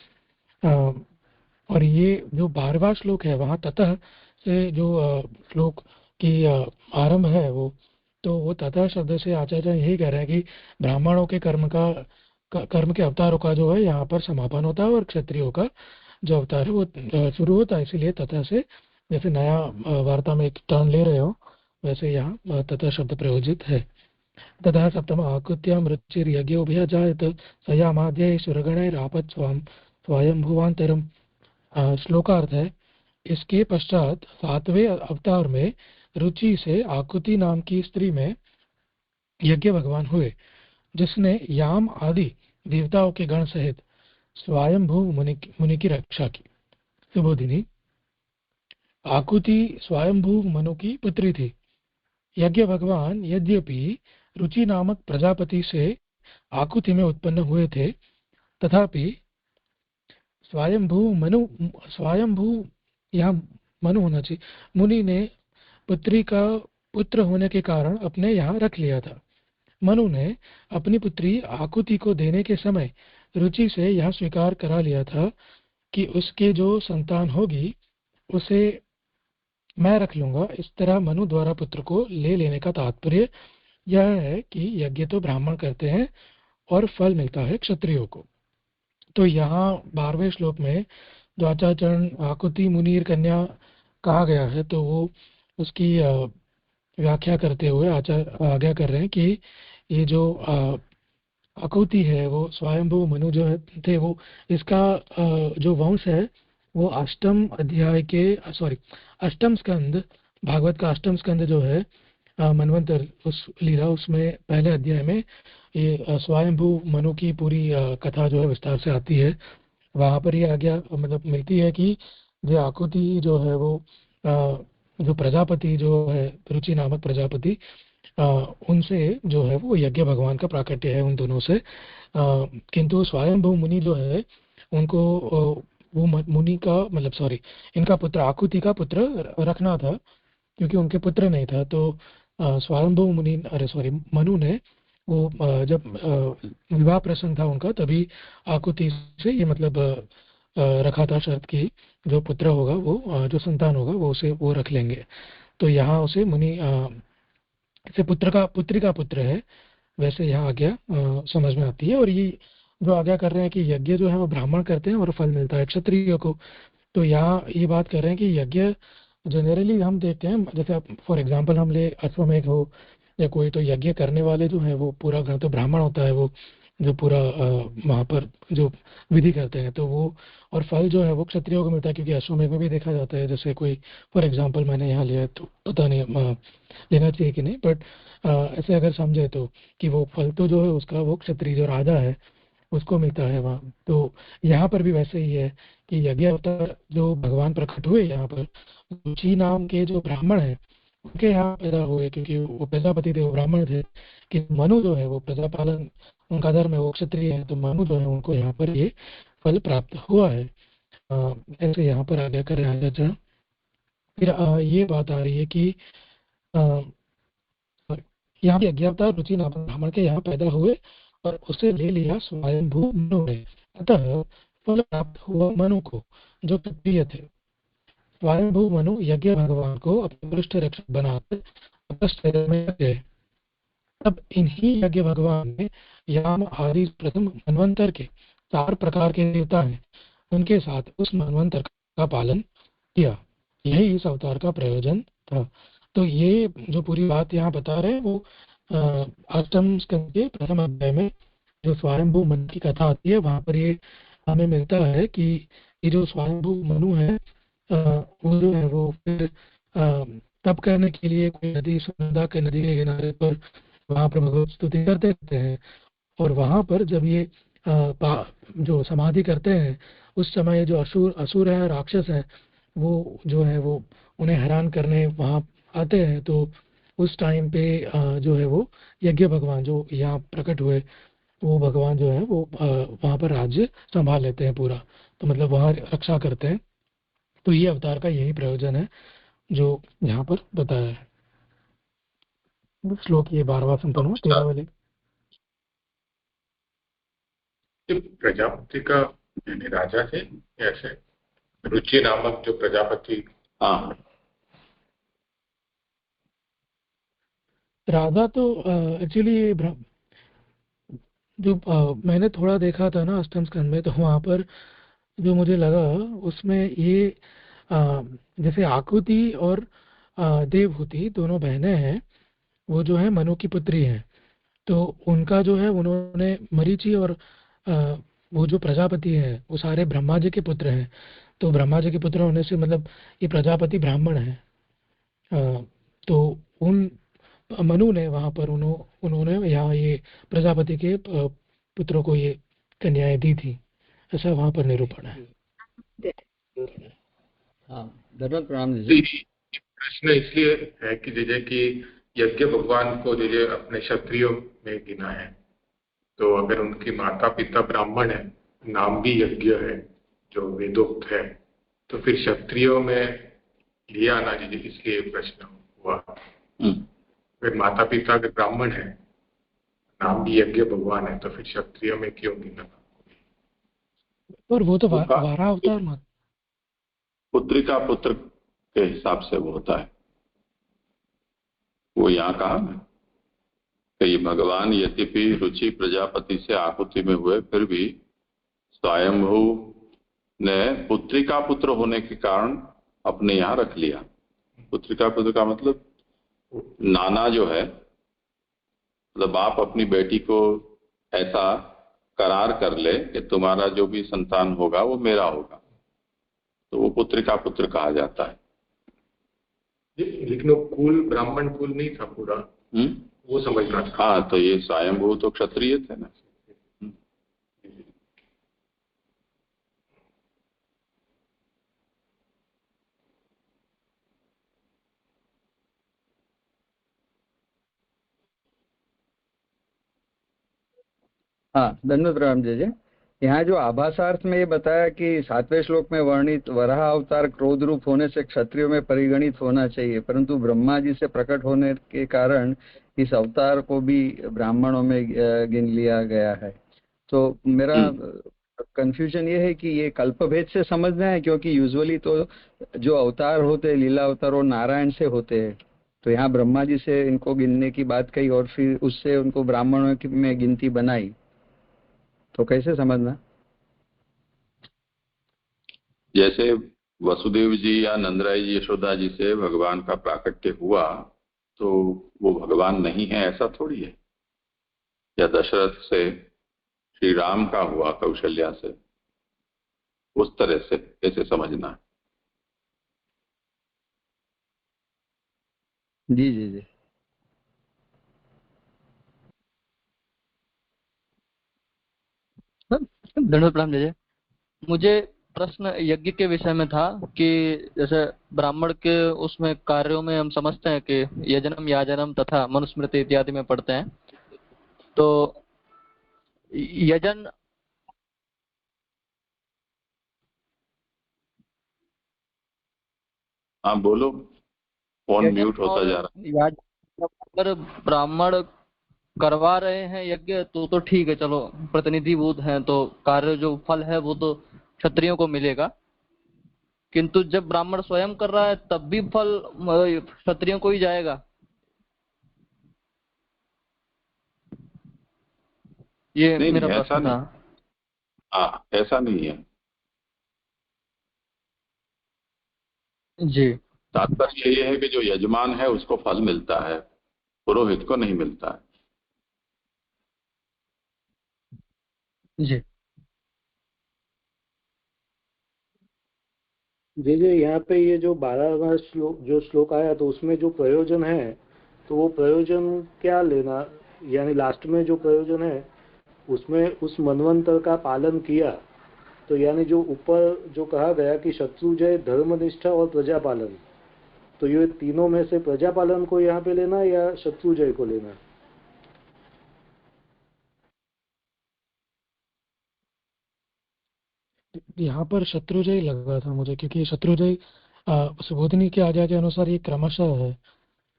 और ये जो 12वां श्लोक है वहाँ ततः से जो श्लोक की आरंभ है वो ततः शब्द से आचार्य यही कह रहे हैं कि ब्राह्मणों के कर्म के अवतारों का जो है यहाँ पर समापन होता है और क्षत्रियों का जो अवतार है वो शुरू होता है। इसीलिए ततः से, जैसे नया वार्ता में एक टर्न ले रहे हो, वैसे यहाँ ततः शब्द प्रयोजित है। ततः सप्तम आकृत्यां रुचिर्यज्ञोऽभ्यजायत सयामाद्यै सुरगणैरापत् स्वयंभुवान्तरम्। श्लोकार्थ है, इसके पश्चात 7वें अवतार में रुचि से आकृति नाम की स्त्री में यज्ञ भगवान हुए, जिसने याम आदि देवताओं के गण सहित स्वयंभू मुनि की रक्षा की। सुबोधिनी, आकृति स्वयंभू मनु की पुत्री थी। यज्ञ भगवान यद्यपि रुचि नामक प्रजापति से आकृति में उत्पन्न हुए थे, तथापि स्वयंभू यहाँ मनु होना चाहिए, मुनि ने पुत्री का पुत्र होने के कारण अपने यहाँ रख लिया था। मनु ने अपनी पुत्री आकृति को देने के समय रुचि से यह स्वीकार करा लिया था कि उसके जो संतान होगी उसे मैं रख लूंगा। इस तरह मनु द्वारा पुत्र को ले लेने का तात्पर्य यह है कि यज्ञ तो ब्राह्मण करते हैं और फल मिलता है क्षत्रियों को। तो यहाँ 12वें श्लोक में जो आचार्यचरण आकृति मुनीर कन्या कहा गया है, तो वो उसकी व्याख्या करते हुए आचार्य आज्ञा कर रहे हैं कि ये जो आकृति है वो स्वयंभू मनु जो थे, वो इसका जो वंश है वो अष्टम स्कंद, भागवत का 8वां स्कंद जो है मनवंतर उस लीला, उसमें पहले अध्याय में ये स्वयंभू मनु की पूरी कथा जो है विस्तार से आती है। वहां पर ये आज्ञा मतलब मिलती है कि जो आकृति जो है वो जो प्रजापति जो है, रुचि नामक प्रजापति, उनसे जो है वो यज्ञ भगवान का प्राकट्य है, उन दोनों से। किंतु स्वयंभू मुनि जो है उनको वो मुनि का मतलब इनका पुत्र आकृति का पुत्र रखना था, क्योंकि उनके पुत्र नहीं था। तो स्वयंभू मुनि मनु ने वो जब विवाह प्रसंग था उनका, तभी आकृति से ये मतलब रखा था शर्त की जो पुत्र होगा वो जो संतान होगा वो रख लेंगे। तो यहाँ उसे मुनि से पुत्री का पुत्र है, वैसे यहाँ आज्ञा समझ में आती है। और ये जो आज्ञा कर रहे हैं कि यज्ञ जो है वो ब्राह्मण करते हैं और फल मिलता है क्षत्रियों को, तो यहाँ ये बात कर रहे हैं कि यज्ञ जनरली हम देखते हैं, जैसे फॉर एग्जांपल हम ले अश्वमेध हो या कोई, तो यज्ञ करने वाले जो है वो पूरा गण तो ब्राह्मण होता है, वो जो पूरा वहाँ पर जो विधि करते हैं, तो वो और फल जो है वो क्षत्रियों को मिलता है, क्योंकि अश्वमेध में भी देखा जाता है। जैसे कोई फॉर एग्जांपल मैंने यहाँ लिया तो पता नहीं लेना चाहिए कि नहीं, बट ऐसे अगर समझे तो कि वो फल तो जो है उसका वो क्षत्रिय जो राजा है उसको मिलता है वहाँ। तो यहाँ पर भी वैसे ही है कि यज्ञ अवतार जो भगवान प्रकट हुए यहाँ पर रुचि नाम के जो ब्राह्मण है उनके यहाँ पैदा हुए, क्योंकि वो प्रजापति थे, वो ब्राह्मण थे। कि मनु जो है वो प्रजापालन उनका धर्म है, वो क्षत्रिय है, तो मनु जो है उनको यहाँ पर ये फल प्राप्त हुआ है। ऐसे यहाँ पर आगे कर रहे हैं। फिर ये बात आ रही है कि यहाँ पे यज्ञावतार रुचि नाम ब्राह्मण के यहाँ पैदा हुए और उसे ले लिया स्वयंभू मनु ने, अतः फल प्राप्त हुआ मनु को जो क्षत्रिय थे। स्वयंभू मनु यज्ञ भगवान को अपने पृष्ठ रक्षक बनाकर अपने शरीर में रख गए। तब इन्हीं यज्ञ भगवान ने याम आदि प्रथम मनवंतर के 4 प्रकार के देवता हैं, उनके साथ उस मनवंतर का पालन किया। यही इस अवतार का प्रयोजन था। तो ये जो पूरी बात यहाँ बता रहे हैं वो 8वें स्कंद के प्रथम अध्याय में जो स्वयंभू मनु की कथा आती है वहां पर ये हमें मिलता है कि ये जो स्वयंभू मनु है वो जो है वो फिर तप करने के लिए कोई नदी सुनंदा के नदी के किनारे पर वहां पर भगवत स्तुति करते रहते हैं। और वहां पर जब ये जो समाधि करते हैं उस समय जो असुर है राक्षस है वो जो है वो उन्हें हैरान करने वहां आते हैं। तो उस टाइम पे जो है वो यज्ञ भगवान जो यहाँ प्रकट हुए वो भगवान जो है वो वहां पर राज्य संभाल लेते हैं पूरा। तो मतलब वहां रक्षा करते हैं। तो ये अवतार का यही प्रयोजन है जो यहाँ पर बताया है। श्लोक ये 12वां संपन्न हुआ। 13 वाले प्रजापति का राजा थे ऐसे रुचि नामक जो प्रजापति। हाँ, राधा तो एक्चुअली जो मैंने थोड़ा देखा था ना 8वें स्कंद में, तो वहां पर जो मुझे लगा उसमें ये जैसे आकुति और देवहूति दोनों बहनें हैं, वो जो है मनु की पुत्री हैं। तो उनका जो है उन्होंने मरीचि और वो जो प्रजापति है वो सारे ब्रह्मा जी के पुत्र हैं। तो ब्रह्मा जी के पुत्र होने से मतलब ये प्रजापति ब्राह्मण है। तो उन मनु ने वहां पर उन्होंने यहाँ ये प्रजापति के पुत्रों को ये कन्याएं दी थी, ऐसा वहां पर निरूपण है। प्रश्न इसलिए है कि जैसे कि यज्ञ भगवान को जैसे अपने क्षत्रियों में गिना है, तो अगर उनके माता पिता ब्राह्मण है, नाम भी यज्ञ है जो वेदोक्त है, तो फिर क्षत्रियों में ये आना चाहिए, इसलिए प्रश्न हुआ। अगर माता पिता अगर ब्राह्मण है, नाम भी यज्ञ भगवान है, तो फिर क्षत्रियों में क्यों गिना? और वो तो वारा अवतार मत पुत्रिका पुत्र के हिसाब से वो होता है। वो यहाँ कहा ना कि भगवान यद्यपि रुचि प्रजापति से आहुति में हुए, फिर भी स्वयंभू ने पुत्रिका पुत्र होने के कारण अपने यहाँ रख लिया। पुत्रिका पुत्र का मतलब नाना जो है, मतलब आप अपनी बेटी को ऐसा करार कर ले कि तुम्हारा जो भी संतान होगा वो मेरा होगा, तो वो पुत्रिका पुत्र कहा जाता है। लेकिन वो कुल ब्राह्मण कुल नहीं था पूरा, वो समझना था। हाँ, तो ये स्वयंभू तो क्षत्रिय थे ना। हाँ, धन्यवाद राम जी। यहाँ जो आभासार्थ में ये बताया कि 7वें श्लोक में वर्णित वराह अवतार क्रोध रूप होने से क्षत्रियों में परिगणित होना चाहिए, परंतु ब्रह्मा जी से प्रकट होने के कारण इस अवतार को भी ब्राह्मणों में गिन लिया गया है। तो मेरा कंफ्यूजन ये है कि ये कल्पभेद से समझना है, क्योंकि यूजुअली तो जो अवतार होते हैं लीला अवतार वो नारायण से होते हैं, तो यहाँ ब्रह्मा जी से इनको गिनने की बात कही और फिर उससे उनको ब्राह्मणों में गिनती बनाई, तो कैसे समझना? जैसे वसुदेव जी या नंदराय जी यशोदा जी से भगवान का प्राकट्य हुआ तो वो भगवान नहीं है, ऐसा थोड़ी है। या दशरथ से श्री राम का हुआ कौशल्या से, उस तरह से कैसे समझना? जी जी जी। धन्यवाद प्रणाम जय। मुझे प्रश्न यज्ञ के विषय में था कि जैसे ब्राह्मण के उसमें कार्यों में हम समझते हैं कि यजनम याजनम तथा मनुस्मृति इत्यादि में पढ़ते हैं, तो यजन हाँ बोलो, फोन म्यूट होता जा रहा है। अगर ब्राह्मण करवा रहे हैं यज्ञ तो ठीक है, चलो प्रतिनिधिभूत हैं, तो कार्य जो फल है वो तो क्षत्रियों को मिलेगा। किंतु जब ब्राह्मण स्वयं कर रहा है तब भी फल क्षत्रियों को ही जाएगा। ये नहीं मेरा नहीं, ऐसा प्रश्न नहीं। था। हाँ, ऐसा नहीं है। जी तात्पर्य ये है कि जो यजमान है उसको फल मिलता है, पुरोहित को नहीं मिलता है। जी जी जी, यहाँ पे ये जो 12वां श्लोक जो श्लोक आया तो उसमें जो प्रयोजन है तो वो प्रयोजन क्या लेना, यानी लास्ट में जो प्रयोजन है उसमें उस मनवंतर का पालन किया, तो यानी जो ऊपर जो कहा गया कि शत्रुजय, धर्मनिष्ठा और प्रजापालन, तो ये तीनों में से प्रजापालन को यहाँ पे लेना या शत्रुजय को लेना? यहाँ पर शत्रुजय लग रहा था मुझे, क्योंकि शत्रुजय सुबोधिनी के आज्ञा के अनुसार ये क्रमशः है।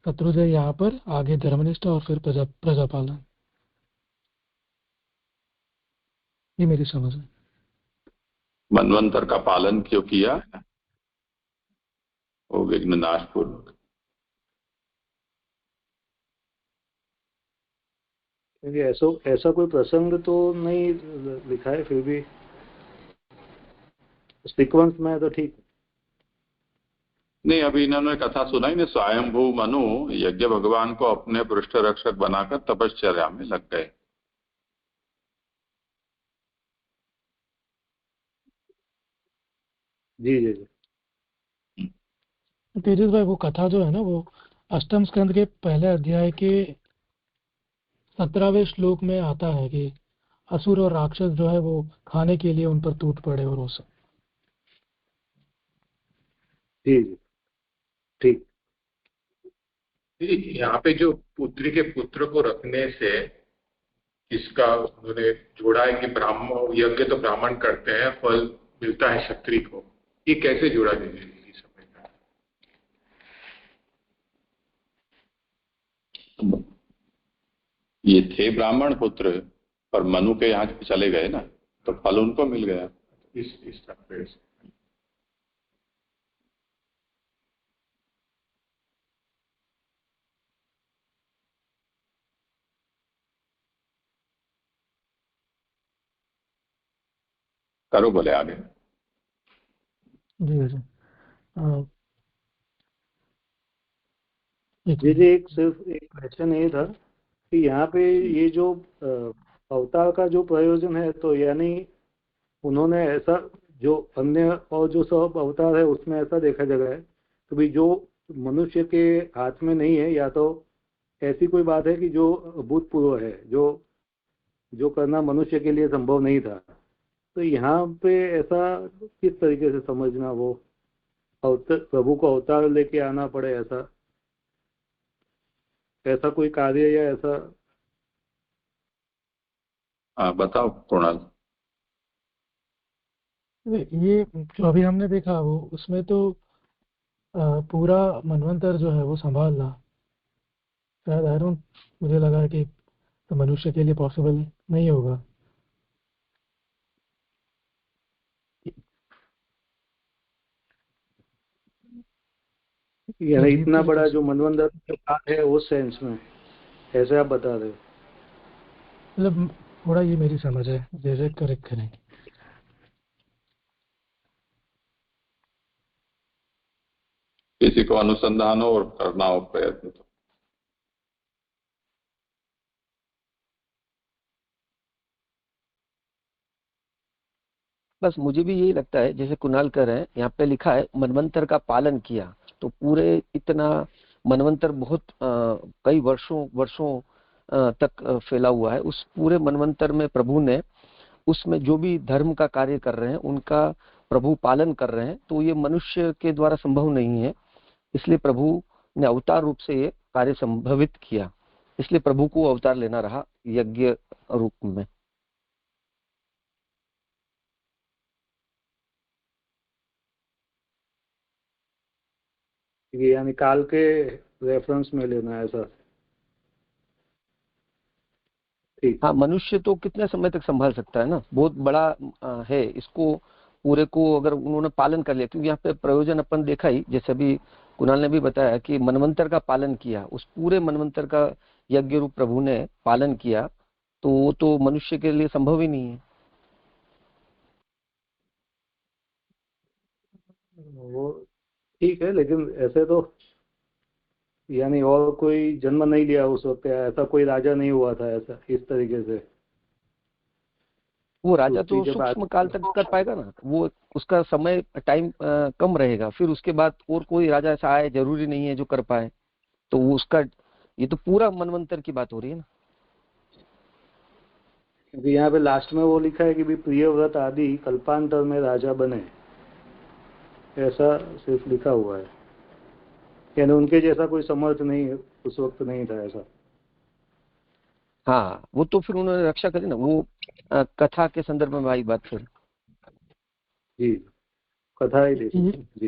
शत्रुजय यहाँ पर आगे धर्मनिष्ठा और फिर प्रजापालन, ये मेरी समझ है। मनवंतर का पालन क्यों किया? वो विघ्न नाश पूर्वक। क्योंकि ऐसा कोई प्रसंग तो नहीं लिखा है, फिर भी सीक्वेंस में तो ठीक। नहीं, अभी इन्होंने कथा सुना ही नहीं। स्वयंभू मनु यज्ञ भगवान को अपने पृष्ठ रक्षक बनाकर तपश्चर्या में लग गए। जी जी जी। तेजस भाई, वो कथा जो है ना, वो अष्टम स्कंद के पहले अध्याय के 17वें श्लोक में आता है कि असुर और राक्षस जो है वो खाने के लिए उन पर टूट पड़े और वो सब। जी जी ठीक। यहाँ पे जो पुत्री के पुत्र को रखने से इसका उन्होंने जोड़ा है कि ब्राह्मण यज्ञ तो ब्राह्मण करते हैं, फल मिलता है क्षत्रिय को, ये कैसे जोड़ा दीजिए समझना। ये थे ब्राह्मण पुत्र, पर मनु के यहाँ चले गए ना, तो फल उनको मिल गया। इस तात्पर्य से करो बोले आगे। जी जी जी जी, सिर्फ एक क्वेश्चन ये था कि यहाँ पे ये जो अवतार का जो प्रयोजन है, तो यानी उन्होंने ऐसा जो अन्य और जो सब अवतार है उसमें ऐसा देखा जा है, तो भी जो मनुष्य के हाथ में नहीं है, या तो ऐसी कोई बात है कि जो भूतपूर्व है, जो जो करना मनुष्य के लिए संभव नहीं था, तो यहाँ पे ऐसा किस तरीके से समझना, वो प्रभु को अवतार लेके आना पड़े, ऐसा ऐसा कोई कार्य या ऐसा? हाँ बताओ कुणाल। ये जो अभी हमने देखा वो उसमें तो पूरा मनवंतर जो है वो संभालना शायद आई डोंट, मुझे लगा कि तो मनुष्य के लिए पॉसिबल नहीं होगा। यानी इतना बड़ा जो मनवंतर है उस सेंस में ऐसे आप बता रहे हो? मतलब थोड़ा ये मेरी समझ है, जैसे करेक्ट करेंगे। किसी को अनुसंधान हो और करना हो प्रयत्न तो। बस मुझे भी यही लगता है, जैसे कुणाल कह रहे हैं, यहाँ पे लिखा है मनवंतर का पालन किया, तो पूरे इतना मनवंतर बहुत कई वर्षों वर्षों तक फैला हुआ है। उस पूरे मनवंतर में प्रभु ने उसमें जो भी धर्म का कार्य कर रहे हैं उनका प्रभु पालन कर रहे हैं, तो ये मनुष्य के द्वारा संभव नहीं है। इसलिए प्रभु ने अवतार रूप से ये कार्य संभवित किया, इसलिए प्रभु को अवतार लेना रहा यज्ञ रूप में। यानी काल के रेफरेंस में लेना है ऐसा? ठीक। हाँ, मनुष्य तो कितने समय तक संभाल सकता है ना, बहुत बड़ा है, इसको पूरे को अगर उन्होंने पालन कर लिया, क्योंकि यहाँ पे प्रयोजन अपन देखा ही, जैसे अभी कुणाल ने भी बताया कि मनवंतर का पालन किया, उस पूरे मनवंतर का यज्ञ रूप प्रभु ने पालन किया, तो वो तो मनुष्य के लिए संभव ही नहीं है। वो ठीक है, लेकिन ऐसे तो यानी और कोई जन्म नहीं लिया उस वक्त, ऐसा कोई राजा नहीं हुआ था ऐसा इस तरीके से। वो राजा तो सूक्ष्म काल तक कर पाएगा ना, वो उसका समय टाइम कम रहेगा, फिर उसके बाद और कोई राजा ऐसा आए, जरूरी नहीं है जो कर पाए। तो वो उसका, ये तो पूरा मनवंतर की बात हो रही है ना। क्योंकि यहाँ पे लास्ट में वो लिखा है कि भी प्रियव्रत आदि कल्पांतर में राजा बने, ऐसा सिर्फ लिखा हुआ है, यानी उनके जैसा कोई समर्थ नहीं उस वक्त नहीं था ऐसा। हाँ, वो तो फिर उन्होंने रक्षा करी ना, वो कथा के संदर्भ में आई बात। फिर जी, कथा ही देखी जी।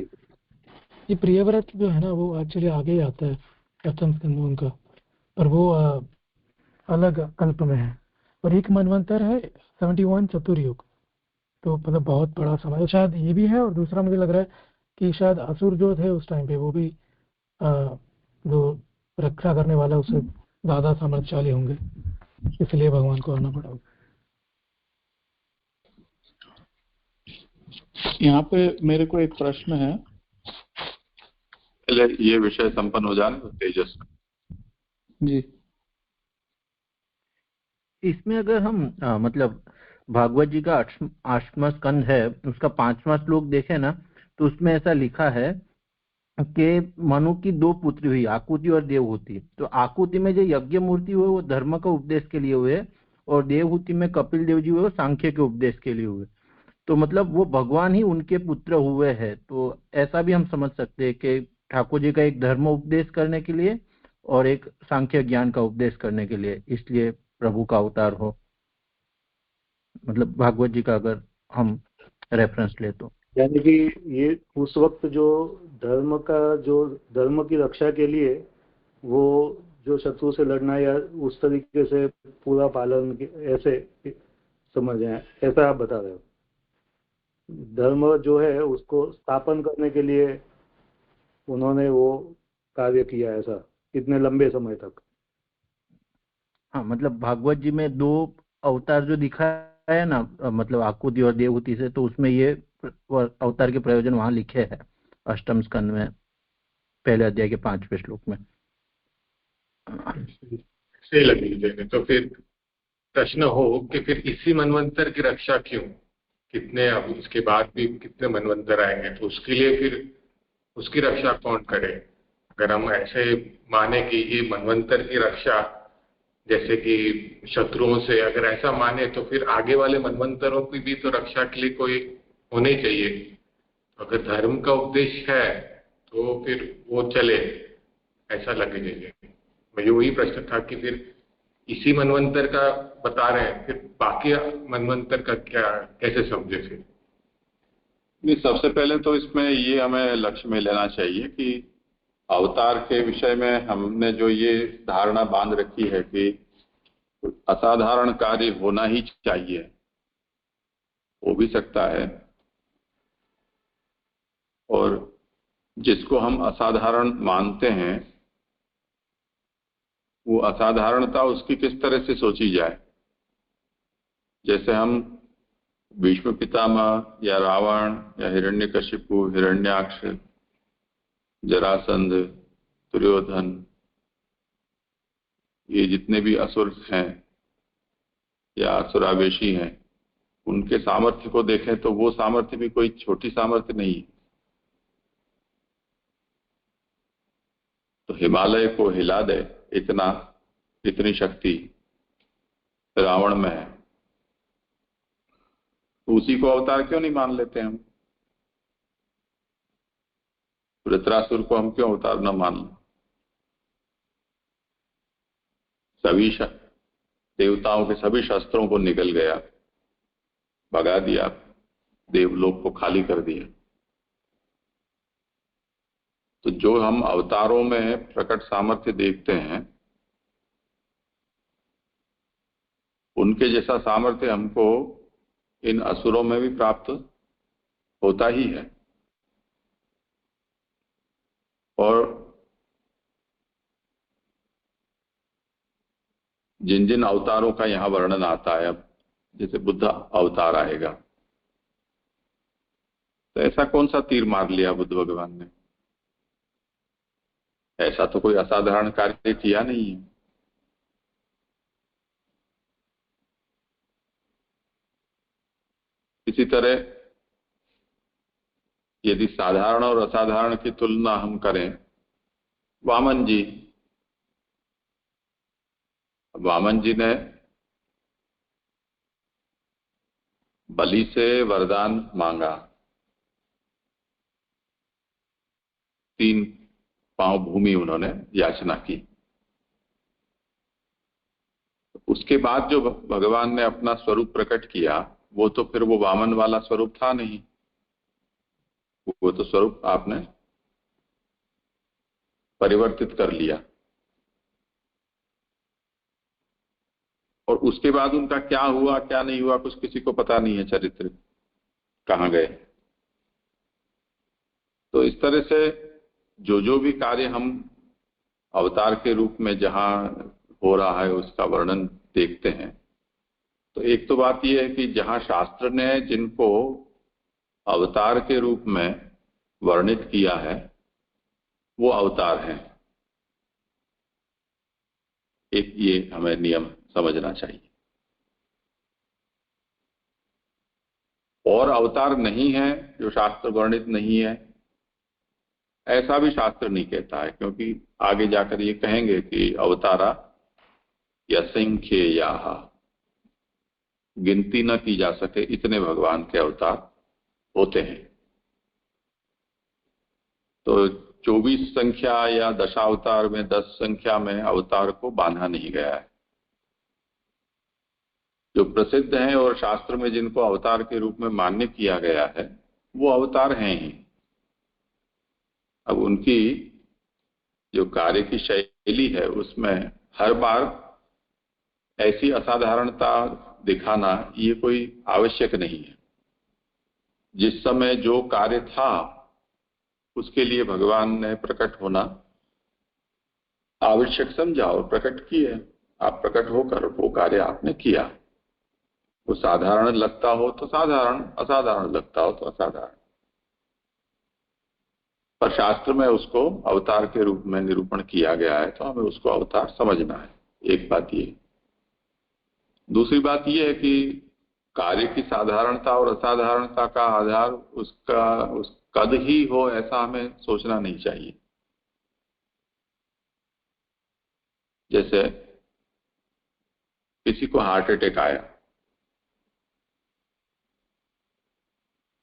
ये प्रियव्रत जो है ना, वो एक्चुअली आगे ही आता है प्रथम स्कंद में उनका, और वो अलग कल्प में है, और एक मनवंतर है 71 चतुर्युग, तो मतलब बहुत बड़ा समय शायद ये भी है। और दूसरा मुझे लग रहा है कि शायद असुर जो थे उस टाइम पे, वो भी जो रक्षा करने वाला उससे ज्यादा सामर्थ्यशाली होंगे, इसलिए भगवान को आना पड़ा। यहाँ पे मेरे को एक प्रश्न है, पहले ये विषय संपन्न हो जाने तो तेजस जी। इसमें अगर हम मतलब भागवत जी का 8वां स्कंद है, उसका 5वां श्लोक देखें ना, तो उसमें ऐसा लिखा है कि मनु की 2 पुत्री हुई, आकुति और देवहूति। तो आकुति में जो यज्ञ मूर्ति हुए वो धर्म का उपदेश के लिए हुए, और देवहूति में कपिल देव जी हुए वो सांख्य के उपदेश के लिए हुए। तो मतलब वो भगवान ही उनके पुत्र हुए हैं। तो ऐसा भी हम समझ सकते हैं कि ठाकुर जी का एक धर्म उपदेश करने के लिए और एक सांख्य ज्ञान का उपदेश करने के लिए, इसलिए प्रभु का अवतार हो, मतलब भागवत जी का अगर हम रेफरेंस ले तो। यानी कि ये उस वक्त जो धर्म की रक्षा के लिए वो जो शत्रु से लड़ना या उस तरीके से पूरा पालन, ऐसे समझ आए, ऐसा आप बता रहे हो। धर्म जो है उसको स्थापन करने के लिए उन्होंने वो कार्य किया ऐसा इतने लंबे समय तक। हाँ, मतलब भागवत जी में 2 अवतार जो दिखाया है ना, मतलब आकुति और देवहूति से, तो उसमें ये अवतार के प्रयोजन वहां लिखे हैं 8वें स्कंद में, पहले अध्याय के 5वें श्लोक में। सही लगी। तो फिर प्रश्न हो कि फिर इसी मनवंतर की रक्षा क्यों, कितने अब इसके बाद भी कितने मनवंतर आएंगे, तो उसके लिए फिर उसकी रक्षा कौन करे। अगर हम ऐसे माने कि ये मनवंतर की रक्षा जैसे कि शत्रुओं से, अगर ऐसा माने तो फिर आगे वाले मनवंतरों की भी तो रक्षा के लिए कोई होने चाहिए। अगर धर्म का उपदेश है तो फिर वो चले, ऐसा लगे मुझे। मुझे वही प्रश्न था कि फिर इसी मनवंतर का बता रहे हैं, फिर बाकी मनवंतर का क्या, कैसे समझे फिर। नहीं, सबसे पहले तो इसमें ये हमें लक्ष्य में लेना चाहिए कि अवतार के विषय में हमने जो ये धारणा बांध रखी है कि असाधारण कार्य होना ही चाहिए, हो भी सकता है, और जिसको हम असाधारण मानते हैं वो असाधारणता उसकी किस तरह से सोची जाए। जैसे हम भीष्म पितामह या रावण या हिरण्यकशिपु, हिरण्याक्ष, जरासंध, दुर्योधन, ये जितने भी असुर हैं या असुरावेशी हैं, उनके सामर्थ्य को देखें तो वो सामर्थ्य भी कोई छोटी सामर्थ्य नहीं है। तो हिमालय को हिला दे इतनी शक्ति रावण में है, तो उसी को अवतार क्यों नहीं मान लेते हम। वृत्रासुर को हम क्यों अवतार न मान लें। सभी देवताओं के सभी शस्त्रों को निगल गया, भगा दिया, देवलोक को खाली कर दिया। तो जो हम अवतारों में प्रकट सामर्थ्य देखते हैं, उनके जैसा सामर्थ्य हमको इन असुरों में भी प्राप्त होता ही है। और जिन जिन अवतारों का यहाँ वर्णन आता है, अब जैसे बुद्ध अवतार आएगा, तो ऐसा कौन सा तीर मार लिया बुद्ध भगवान ने? ऐसा तो कोई असाधारण कार्य किया नहीं है। इसी तरह यदि साधारण और असाधारण की तुलना हम करें, वामन जी ने बलि से वरदान मांगा, 3 पांव भूमि उन्होंने याचना की। उसके बाद जो भगवान ने अपना स्वरूप प्रकट किया, वो तो फिर वो वामन वाला स्वरूप था नहीं, वो तो स्वरूप आपने परिवर्तित कर लिया। और उसके बाद उनका क्या हुआ क्या नहीं हुआ कुछ किसी को पता नहीं है, चरित्र कहां गए। तो इस तरह से जो भी कार्य हम अवतार के रूप में जहां हो रहा है उसका वर्णन देखते हैं, तो एक तो बात यह है कि जहां शास्त्र ने जिनको अवतार के रूप में वर्णित किया है वो अवतार हैं। एक ये हमें नियम समझना चाहिए। और अवतार नहीं है जो शास्त्र वर्णित नहीं है, ऐसा भी शास्त्र नहीं कहता है, क्योंकि आगे जाकर ये कहेंगे कि अवतारा असंख्येयाः, गिनती न की जा सके इतने भगवान के अवतार होते हैं। तो 24 संख्या या दशावतार में 10 संख्या में अवतार को बांधा नहीं गया है। जो प्रसिद्ध हैं और शास्त्र में जिनको अवतार के रूप में मान्य किया गया है वो अवतार हैं ही। अब उनकी जो कार्य की शैली है उसमें हर बार ऐसी असाधारणता दिखाना ये कोई आवश्यक नहीं है। जिस समय जो कार्य था उसके लिए भगवान ने प्रकट होना आवश्यक समझा और प्रकट किए। आप प्रकट होकर वो कार्य आपने किया। वो साधारण लगता हो तो साधारण, असाधारण लगता हो तो असाधारण, पर शास्त्र में उसको अवतार के रूप में निरूपण किया गया है, तो हमें उसको अवतार समझना है। एक बात ये। दूसरी बात ये है कि कार्य की साधारणता और असाधारणता का आधार उस कद ही हो ऐसा हमें सोचना नहीं चाहिए। जैसे किसी को हार्ट अटैक आया,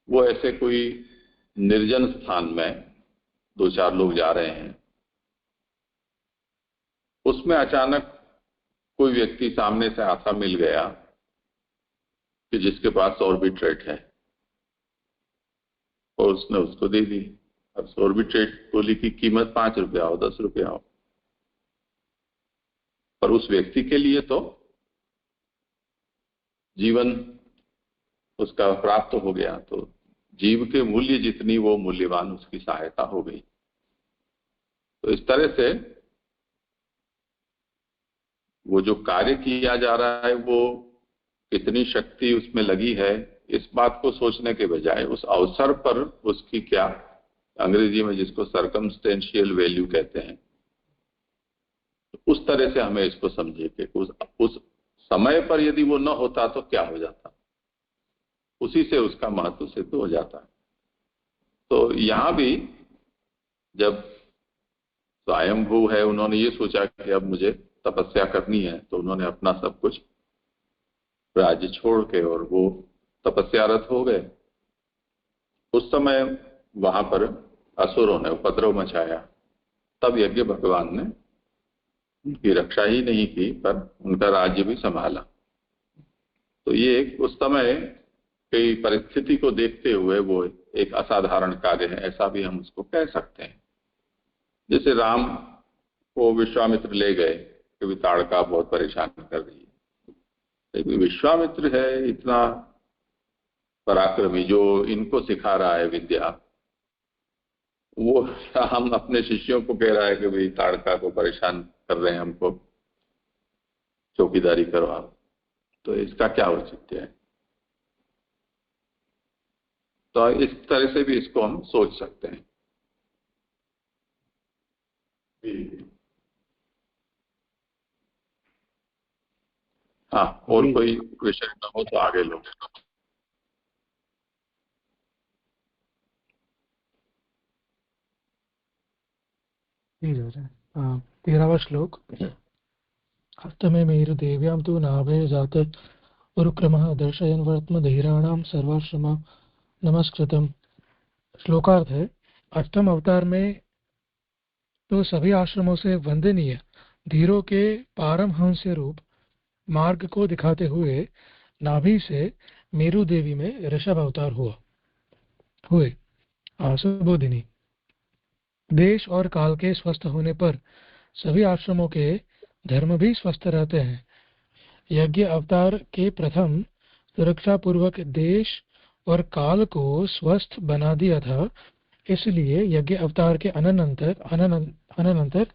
वो ऐसे कोई निर्जन स्थान में 2-4 लोग जा रहे हैं, उसमें अचानक कोई व्यक्ति सामने से ऐसा मिल गया कि जिसके पास सॉर्बिट्रेट है और उसने उसको दे दी। अब सॉर्बिट्रेट गोली की कीमत 5 रुपया हो, 10 रुपया हो, पर उस व्यक्ति के लिए तो जीवन उसका प्राप्त हो गया। तो जीव के मूल्य जितनी वो मूल्यवान उसकी सहायता हो गई। तो इस तरह से वो जो कार्य किया जा रहा है वो कितनी शक्ति उसमें लगी है, इस बात को सोचने के बजाय उस अवसर पर उसकी क्या, अंग्रेजी में जिसको सर्कमस्टेंशियल वैल्यू कहते हैं, उस तरह से हमें इसको समझे कि उस समय पर यदि वो न होता तो क्या हो जाता, उसी से उसका महत्व सिद्ध हो जाता है। तो यहां भी जब स्वयंभू है, उन्होंने ये सोचा कि अब मुझे तपस्या करनी है, तो उन्होंने अपना सब कुछ राज्य छोड़ के और वो तपस्यारत हो गए। उस समय वहां पर असुरों ने उपद्रव मचाया, तब यज्ञ भगवान ने उनकी रक्षा ही नहीं की पर उनका राज्य भी संभाला। तो ये उस समय की परिस्थिति को देखते हुए वो एक असाधारण कार्य है, ऐसा भी हम उसको कह सकते हैं। जैसे राम को विश्वामित्र ले गए कि ताड़का बहुत परेशान कर रही है, लेकिन विश्वामित्र है इतना पराक्रमी जो इनको सिखा रहा है विद्या, वो हम अपने शिष्यों को कह रहा है कि भाई ताड़का को परेशान कर रहे हैं, हमको चौकीदारी करवा, तो इसका क्या औचित्य है? तो इस तरह से भी इसको हम सोच सकते हैं। हाँ, और कोई क्वेश्चन ना हो तो आगे लो। ठीक है। 13वां श्लोक। हस्तमे मेरुदेव्यां तु नाभे जात उरुक्रमः दर्शयन् वर्त्म धीराणाम सर्वाश्रम नमस्कृतम। श्लोकार्थ है, अष्टम अवतार में तो सभी आश्रमों से वंदनीय धीरों के पारमहंस्य रूप मार्ग को दिखाते हुए नाभि से मेरु देवी में ऋषभ अवतार हुए। सुबोधिनी। देश और काल के स्वस्थ होने पर सभी आश्रमों के धर्म भी स्वस्थ रहते हैं। यज्ञ अवतार के प्रथम सुरक्षा पूर्वक देश और काल को स्वस्थ बना दिया था, इसलिए यज्ञ अवतार के अनंतर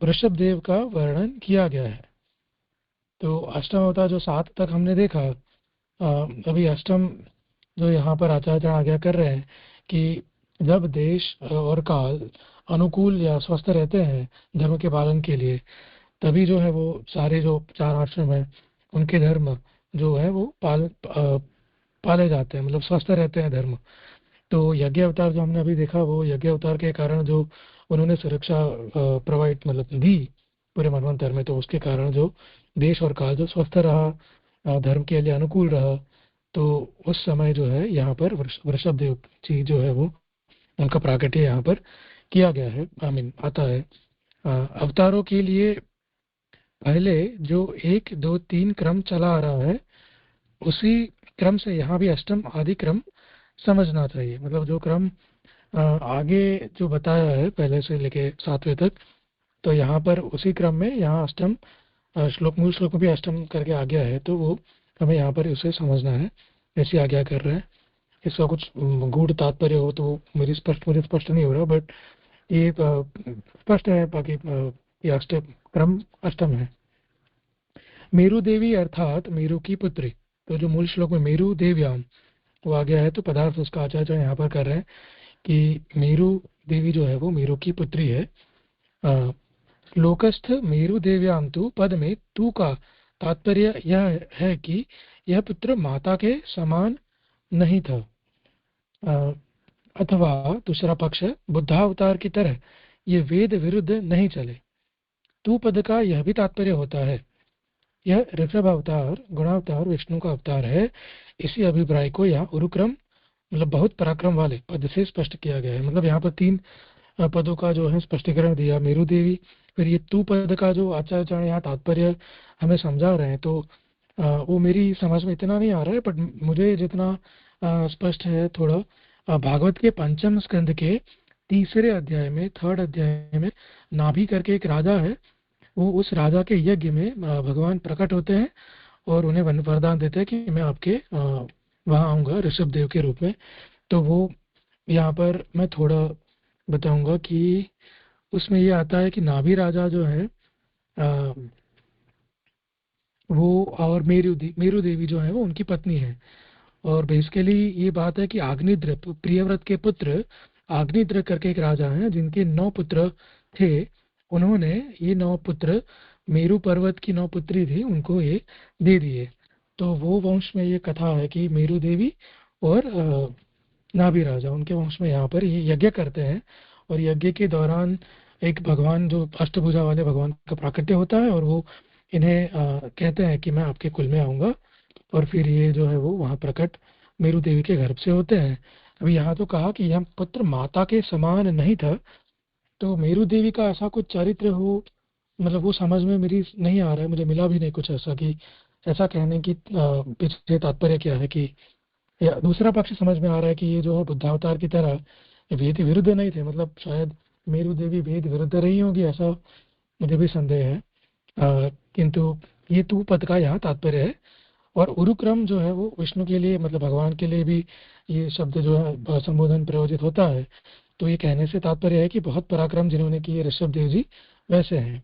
वृषभ देव का वर्णन किया गया है। तो अष्टम अवतार जो 7 तक हमने देखा, अभी अष्टम जो यहाँ पर आचार्य आज्ञा कर रहे हैं कि जब देश और काल अनुकूल या स्वस्थ रहते हैं धर्म के पालन के लिए, तभी जो है वो सारे जो 4 आश्रम है उनके धर्म जो है वो पाले जाते हैं, मतलब स्वस्थ रहते हैं धर्म। तो यज्ञ अवतार जो हमने अभी देखा, वो यज्ञ अवतार के कारण जो उन्होंने सुरक्षा प्रोवाइड मतलब दी पूरे मनवंतर में, तो उसके कारण जो देश और काल जो स्वस्थ रहा, धर्म के लिए अनुकूल रहा, तो उस समय जो है यहाँ पर वृषभ देव जी जो है वो उनका प्राकट्य यहाँ पर किया गया है, आता है। अवतारों के लिए पहले जो 1, 2, 3 क्रम चला आ रहा है, उसी क्रम से यहाँ भी अष्टम आदि क्रम समझना चाहिए। मतलब जो क्रम आगे जो बताया है पहले से लेके 7वें तक, तो यहाँ पर उसी क्रम में यहाँ अष्टम मूल श्लोक में भी अष्टम करके आ गया है, तो वो हमें यहाँ पर उसे समझना है, ऐसी आज्ञा कर रहे हैं। इसका कुछ गूढ़ तात्पर्य हो तो मुझे स्पष्ट नहीं हो रहा, बट ये स्पष्ट है, बाकी ये क्रम अष्टम है। मेरु देवी अर्थात मेरु की पुत्री, तो जो मूल श्लोक में मेरु देव्याम वो आ गया है, तो पदार्थ उसका आचार्य यहाँ पर कर रहे हैं कि मेरु देवी जो है वो मेरु की पुत्री है। श्लोकस्थ मेरु देव्याम तु पद में तू का तात्पर्य यह है कि यह पुत्र माता के समान नहीं था, अथवा दूसरा पक्ष बुद्धावतार की तरह ये वेद विरुद्ध नहीं चले। तू पद का यह भी तात्पर्य होता है, यह ऋषभ अवतार गुणावतार विष्णु का अवतार है। इसी अभिप्राय को यहाँ उरुक्रम मतलब बहुत पराक्रम वाले पद से स्पष्ट किया गया है। मतलब यहाँ पर 3 पदों का जो है स्पष्टीकरण दिया, मेरु देवी, फिर ये तू पद का जो आचार्य यहाँ तात्पर्य हमें समझा रहे हैं, तो वो मेरी समझ में इतना नहीं आ रहा है, बट मुझे जितना स्पष्ट है थोड़ा भागवत के 5वें स्कंद के 3रे अध्याय में 3rd अध्याय में नाभि करके एक राजा है, वो उस राजा के यज्ञ में भगवान प्रकट होते हैं और उन्हें वरदान देते हैं कि मैं आपके वहां आऊंगा ऋषभ देव के रूप में। तो वो यहाँ पर मैं थोड़ा बताऊंगा कि उसमें ये आता है कि नाभि राजा जो है वो और मेरु देवी जो है वो उनकी पत्नी है। और बेसिकली ये बात है कि अग्निद्र प्रियव्रत के पुत्र अग्निद्र करके एक राजा हैं जिनके 9 पुत्र थे, उन्होंने ये 9 पुत्र मेरु पर्वत की 9 पुत्री थी उनको ये दे दिए। तो वो वंश में ये कथा है कि मेरु देवी और नाभि राजा उनके वंश में यहाँ पर ये यज्ञ करते हैं, और यज्ञ के दौरान एक भगवान जो अष्टभुजा वाले भगवान का प्राकट्य होता है और वो इन्हें कहते हैं कि मैं आपके कुल में आऊंगा, और फिर ये जो है वो वहाँ प्रकट मेरु देवी के गर्भ से होते हैं। अभी यहाँ तो कहा कि यह पुत्र माता के समान नहीं था, तो मेरु देवी का ऐसा कुछ चरित्र हो, मतलब वो समझ में मेरी नहीं आ रहा है, मुझे मिला भी नहीं कुछ ऐसा कि ऐसा कहने की पीछे तात्पर्य क्या है। कि या दूसरा पक्ष समझ में आ रहा है कि ये जो है बुद्धावतार की तरह वेद विरुद्ध नहीं थे, मतलब शायद मेरु देवी वेद विरुद्ध रही होगी, ऐसा मुझे भी संदेह है। किंतु ये तू पद का यहाँ तात्पर्य है। और उरुक्रम जो है वो विष्णु के लिए मतलब भगवान के लिए भी ये शब्द जो है संबोधन प्रयोजित होता है। तो ये कहने से तात्पर्य है कि बहुत पराक्रम जिन्होंने किए ऋषभ देव जी वैसे हैं।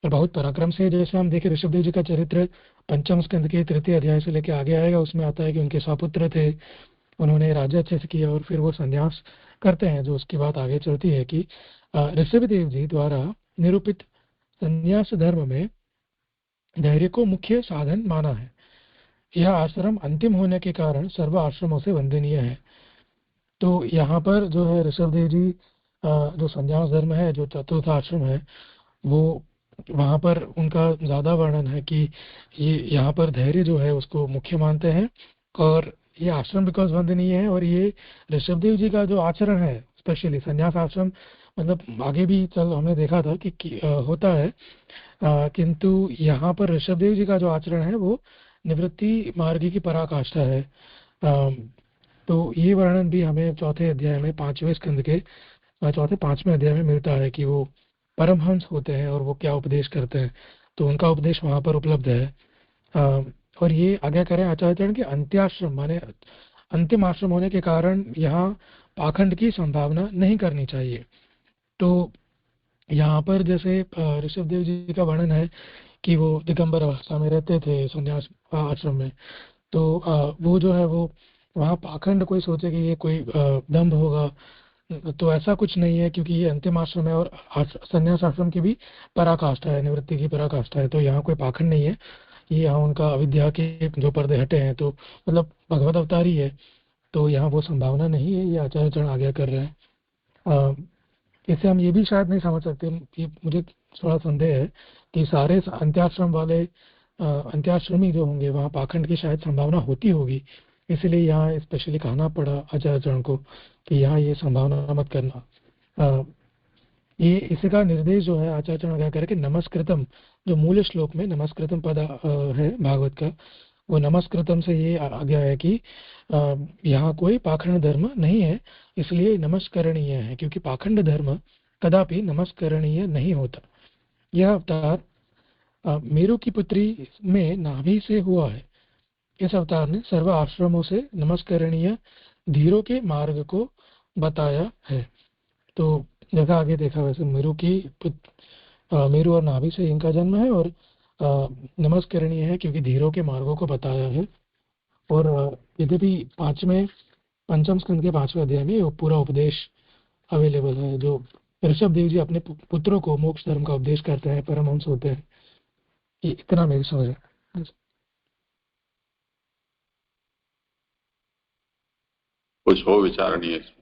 और बहुत पराक्रम से जैसे हम देखें ऋषभ देव जी का चरित्र पंचम स्कंद के 3 अध्याय से लेकर आगे आएगा, उसमें आता है कि उनके सपुत्र थे, उन्होंने राज्य अच्छे से किया और फिर वो संन्यास करते हैं। जो उसकी बात आगे चलती है कि ऋषभ देव जी द्वारा निरूपित संन्यास धर्म में धैर्य को मुख्य साधन माना है। यह आश्रम अंतिम होने के कारण सर्व आश्रमों से वंदनीय है। तो यहाँ पर जो है ऋषभ देव जी जो संन्यास धर्म है, जो चतुर्थ आश्रम है, वो वहाँ पर उनका ज्यादा वर्णन है कि ये यहाँ पर धैर्य जो है उसको मुख्य मानते हैं और ये आश्रम बिकॉज वंदनीय है। और ये ऋषभ देव जी का जो आचरण है स्पेशली संन्यास आश्रम, मतलब आगे भी चल हमने देखा था कि होता है, किंतु यहाँ पर ऋषभ देव जी का जो आचरण है वो निवृत्ति मार्ग की पराकाष्ठा है। तो ये वर्णन भी हमें चौथे अध्याय में 5वें स्कंद के चौथे 5वें अध्याय में मिलता है कि वो परमहंस होते हैं और वो क्या उपदेश करते हैं। तो उनका उपदेश वहां पर उपलब्ध है। और ये आज्ञा करें आचार्य के अंत्याश्रम माने अंतिम आश्रम होने के कारण यहाँ पाखंड की संभावना नहीं करनी चाहिए। तो यहाँ पर जैसे ऋषभ देव जी का वर्णन है कि वो दिगंबर अवस्था में रहते थे संन्यास आश्रम में, तो वो जो है वो वहाँ पाखंड कोई सोचे कि ये कोई दंभ होगा, तो ऐसा कुछ नहीं है, क्योंकि ये अंतिम आश्रम है और संन्यास आश्रम की भी पराकाष्ठा है, निवृत्ति की पराकाष्ठा है। तो यहाँ कोई पाखंड नहीं है, ये यहाँ उनका अविद्या के जो पर्दे हटे हैं, तो मतलब भगवत अवतारी है, तो यहाँ वो संभावना नहीं है। ये आचार्य चरण आज्ञा कर रहे हैं। इससे हम ये भी शायद नहीं समझ सकते, कि मुझे थोड़ा संदेह है कि सारे अंत्याश्रम वाले अंत्याश्रमी जो होंगे वहाँ पाखंड की शायद संभावना होती होगी, इसलिए यहाँ स्पेशली कहना पड़ा आचार्य चरण को कि यहाँ ये संभावना मत करना। ये इसी का निर्देश जो है आचार्य चरण क्या करके नमस्कृतम, जो मूल श्लोक में नमस्कृतम पद है भागवत का, वो नमस्कृतम से ये आ गया है कि यहाँ कोई पाखंड धर्म नहीं है, इसलिए नमस्करणीय है, क्योंकि पाखंड धर्म कदापि नमस्करणीय नहीं होता। यह अवतार मेरु की पुत्री में नाभि से हुआ है। इस अवतार ने सर्व आश्रमों से नमस्करणीय धीरों के मार्ग को बताया है। तो जगह आगे देखा वैसे मेरु और नाभि से इनका जन्म है और नमस्करणीय है क्योंकि धीरों के मार्गों को बताया है। और यद्यपि पंचम स्कंद के 5वें अध्याय में वो पूरा उपदेश अवेलेबल है, जो ऋषभ देव जी अपने पुत्रों को मोक्ष धर्म का उपदेश करते हैं, परमहंस होते हैं। ये इतना मेरी समझ है। कुछ हो विचारणीय इसमें?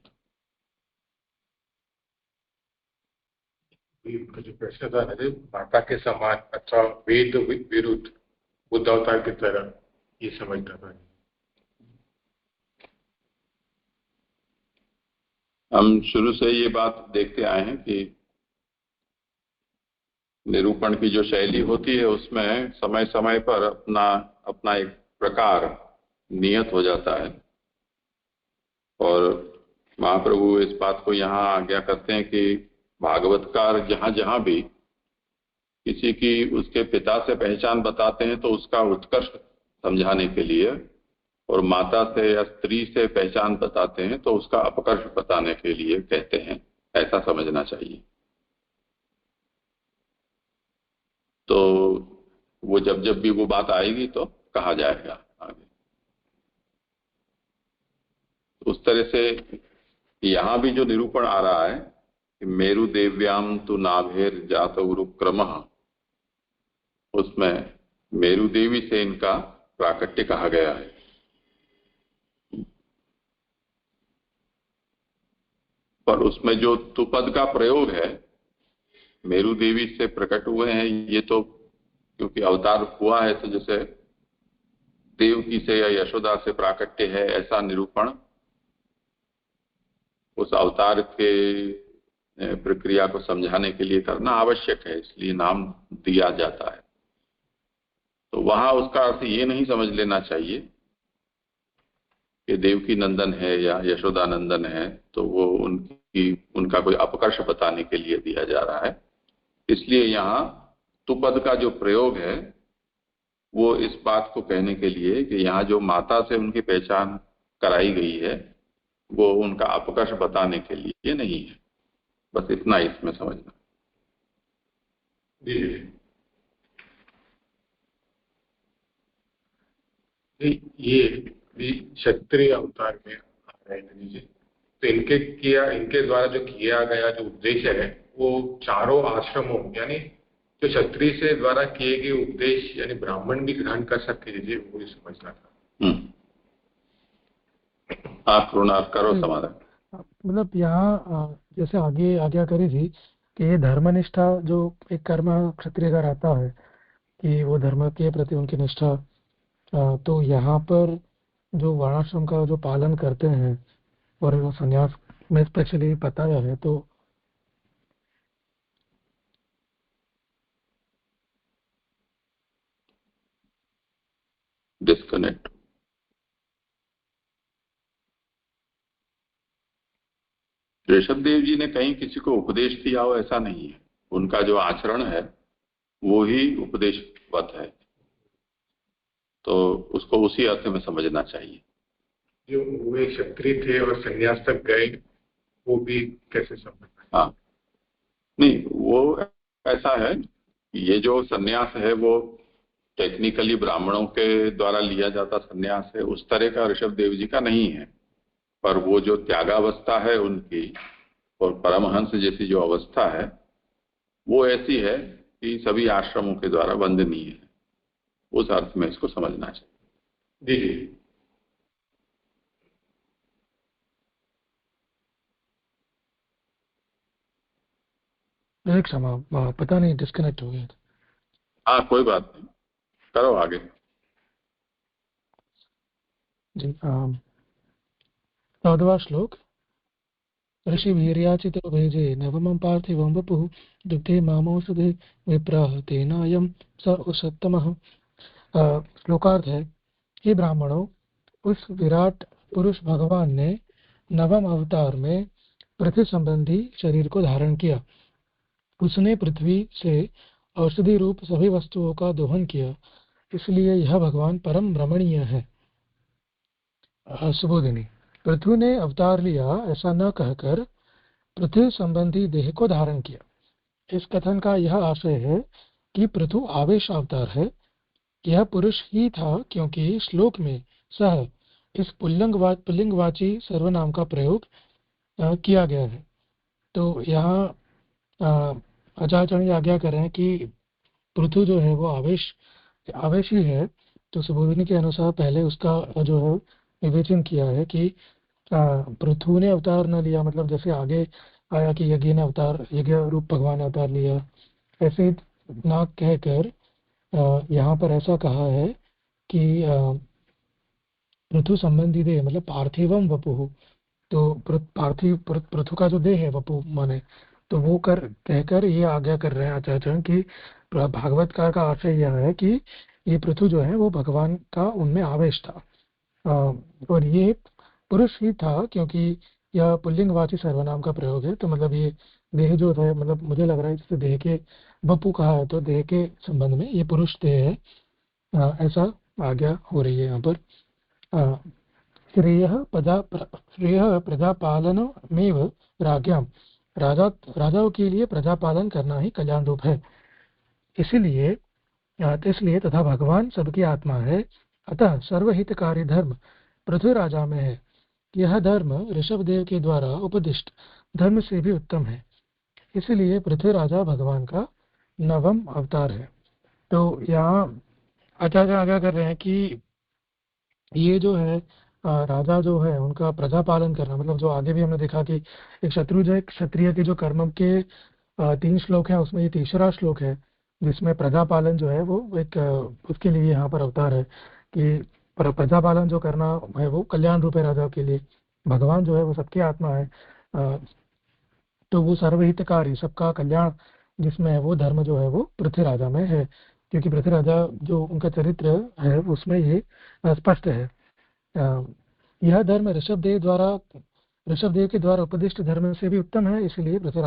जो प्रश्न था ना, माता के समान अथवा वेद विरुद्ध बुद्ध अवतार की तरह, ये समझना था। हम शुरू से ये बात देखते आए हैं कि निरूपण की जो शैली होती है उसमें समय समय पर अपना एक प्रकार नियत हो जाता है, और महाप्रभु इस बात को यहाँ आज्ञा करते हैं कि भागवतकार जहाँ जहाँ भी किसी की उसके पिता से पहचान बताते हैं तो उसका उत्कर्ष समझाने के लिए, और माता से या स्त्री से पहचान बताते हैं तो उसका अपकर्ष बताने के लिए कहते हैं, ऐसा समझना चाहिए। तो वो जब जब भी वो बात आएगी तो कहा जाएगा आगे। उस तरह से यहाँ भी जो निरूपण आ रहा है कि मेरु देव्याम तु नाभेर जात उरुक्रमः, उसमें मेरु देवी से इनका प्राकट्य कहा गया है। पर उसमें जो तुपद का प्रयोग है, मेरु देवी से प्रकट हुए हैं, ये तो क्योंकि अवतार हुआ है तो जैसे देवकी से या यशोदा से प्राकट्य है, ऐसा निरूपण उस अवतार के प्रक्रिया को समझाने के लिए करना आवश्यक है, इसलिए नाम दिया जाता है। तो वहां उसका अर्थ ये नहीं समझ लेना चाहिए कि देवकी नंदन है या यशोदा नंदन है तो वो उनका कोई अपकर्ष बताने के लिए दिया जा रहा है। इसलिए यहाँ तुपद का जो प्रयोग है वो इस बात को कहने के लिए कि यहाँ जो माता से उनकी पहचान कराई गई है वो उनका अपकर्ष बताने के लिए नहीं है। बस इतना इसमें समझना। जी जी, ये क्षत्रिय अवतार में आ रहे हैं जी। तो इनके द्वारा जो किया गया जो उद्देश्य है वो चारों आश्रमों यानी जो क्षत्रिय से द्वारा किए गए उपदेश यानी ब्राह्मण भी ग्रहण कर सकते जी, वो ही समझना था। आप करो समाधान। मतलब यहाँ जैसे आगे आज्ञा करी थी कि ये धर्मनिष्ठा जो एक कर्म क्षत्रिय का रहता है कि वो धर्म के प्रति उनकी निष्ठा, तो यहाँ पर जो वर्णाश्रम का जो पालन करते हैं और वो संन्यास में स्पेशली बताया है, तो डिस्कनेक्ट। ऋषभ देव जी ने कहीं किसी को उपदेश दिया हो ऐसा नहीं है। उनका जो आचरण है वो ही उपदेशवत है, तो उसको उसी अर्थ में समझना चाहिए। जो वे क्षत्रिय थे और संन्यास तक गए वो भी कैसे समझना? हाँ नहीं, वो ऐसा है, ये जो संन्यास है वो टेक्निकली ब्राह्मणों के द्वारा लिया जाता संन्यास है, उस तरह का ऋषभ देव जी का नहीं है। पर वो जो त्यागावस्था है उनकी और परमहंस जैसी जो अवस्था है वो ऐसी है कि सभी आश्रमों के द्वारा वंदनीय है। उस अर्थ में इसको समझना चाहिए। जी जी, क्षमा, पता नहीं डिस्कनेक्ट हो गया। हाँ कोई बात नहीं, करो आगे जी। 14वां श्लोक। ऋषि वीर्याचितो भेजे नवमं पार्थिवं वपुः दुग्धे मामौषधे विप्राह तेनायं स उसत्तमः। श्लोकार्थ है कि ब्राह्मणों, उस विराट पुरुष भगवान ने नवम अवतार में पृथ्वी संबंधी शरीर को धारण किया। उसने पृथ्वी से औषधि रूप सभी वस्तुओं का दोहन किया, इसलिए यह भगवान परम रमणीय है। सुबोधिनी। पृथ्वी ने अवतार लिया ऐसा न कहकर पृथ्वी संबंधी देह को धारण किया। इस कथन का यह आशय है कि पृथु आवेश अवतार है। यह पुरुष ही था क्योंकि श्लोक में सह इस पुल्लिंगवाची सर्वनाम का प्रयोग किया गया है। तो यहाँ आचार्य आज्ञा कर रहे हैं कि पृथु जो है वो आवेश ही है। तो सुबोधिनी के अनुसार पहले उसका जो है विवेचन किया है कि पृथु ने अवतार न लिया, मतलब जैसे आगे आया कि यज्ञ ने अवतार, यज्ञ रूप भगवान ने अवतार लिया, ऐसे ना कहकर यहाँ पर ऐसा कहा है कि पृथु संबंधी देह मतलब पार्थिवम वपुः, तो पार्थिव पृथु का जो देह है वपु माने, तो वो कहकर ये आज्ञा कर रहे हैं आचार्य कि भागवतकार का आशय यह है कि ये पृथु जो है वो भगवान का उनमें आवेश था। और ये पुरुष ही था क्योंकि यह पुल्लिंगवाची सर्वनाम का प्रयोग है। तो मतलब ये देह जो है, मतलब मुझे लग रहा है जैसे देह के बपू कहा है तो देह के संबंध में ये पुरुष देह है, ऐसा आज्ञा हो रही है यहाँ पर। श्रेयः प्रजापालनमेव राज्ञाम, राजाओं के लिए प्रजापालन करना ही कल्याण रूप है। इसलिए तथा भगवान सबकी आत्मा है, अतः सर्वहितकारी धर्म पृथ्वी राजा में है। यह धर्म ऋषभदेव के द्वारा उपदिष्ट धर्म से भी उत्तम है, इसलिए पृथ्वी राजा भगवान का नवम अवतार है। तो यहाँ आचार्य आज्ञा कर रहे हैं कि ये जो है राजा जो है उनका प्रजा पालन करना, मतलब जो आगे भी हमने देखा कि एक क्षत्रिय के जो कर्म के 3 श्लोक है, उसमें ये तीसरा श्लोक है जिसमें प्रजा पालन जो है वो एक उसके लिए यहाँ पर अवतार है कि प्रजा पालन जो करना है वो कल्याण रूप है राजा के लिए। भगवान जो है वो सबकी आत्मा है, तो वो सर्वहितकारी सबका कल्याण जिसमें है वो धर्म जो है वो पृथ्वी राजा में है, क्योंकि पृथ्वी राजा जो उनका चरित्र है उसमें ये स्पष्ट है। यह धर्म ऋषभदेव के द्वारा उपदिष्ट धर्म से भी उत्तम है, इसलिए पृथ्वी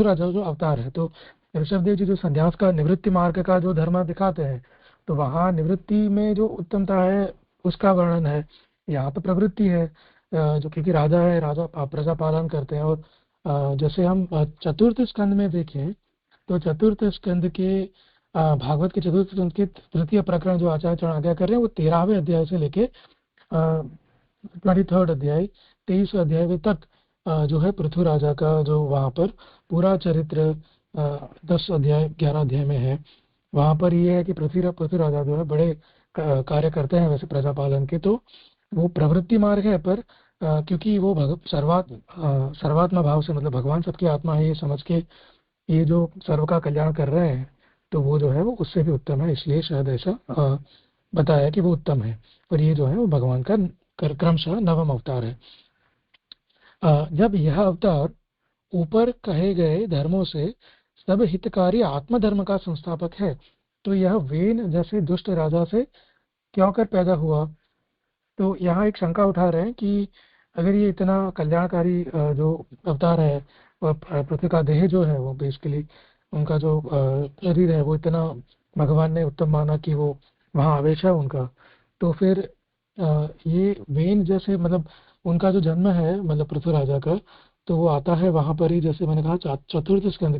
राजा जो अवतार है। तो ऋषभदेव जी जो संन्यास का निवृत्ति मार्ग का जो धर्म दिखाते हैं तो वहाँ निवृत्ति में जो उत्तमता है उसका वर्णन है। यहाँ पे प्रवृत्ति है, जो क्योंकि राजा है, राजा प्रजा पालन करते हैं। और जैसे हम चतुर्थ स्कंद में देखें तो चतुर्थ स्कंद के भागवत के चतुर्थ स्कंद के तृतीय प्रकरण जो आचार्य चरण आज्ञा कर रहे हैं वो 13वें अध्याय से लेके 23rd अध्याय 23 अध्याय तक जो है पृथ्वी राजा का जो वहाँ पर पूरा चरित्र 10 अध्याय 11 अध्याय में है। वहाँ पर ये है कि पृथ्वी राजा जो है बड़े कार्य करते हैं वैसे प्रजा पालन के, तो वो प्रवृत्ति मार्ग है, पर क्योंकि वो सर्वात्मा भाव से, मतलब भगवान सबकी आत्मा है ये समझ के ये जो सर्व का कल्याण कर रहे हैं, तो वो जो है वो उससे भी उत्तम है, इसलिए शायद ऐसा बताया कि वो उत्तम है। पर ये जो है वो भगवान का क्रमशः नवम अवतार है। जब यह अवतार ऊपर कहे गए धर्मों से सब हितकारी आत्मधर्म का संस्थापक है, तो यह वेन जैसे दुष्ट राजा से क्यों कर पैदा हुआ? तो यहाँ एक शंका उठा रहे हैं कि अगर ये इतना कल्याणकारी जो अवतार है, पृथ्वी का देह जो है वो बेसिकली उनका जो शरीर है वो इतना भगवान ने उत्तम माना कि वो वहाँ आवेश है उनका, तो फिर ये वेन जैसे, मतलब उनका जो जन्म है मतलब पृथ्वी राजा का, तो वो आता है वहाँ पर ही, जैसे मैंने कहा चतुर्थ स्कंद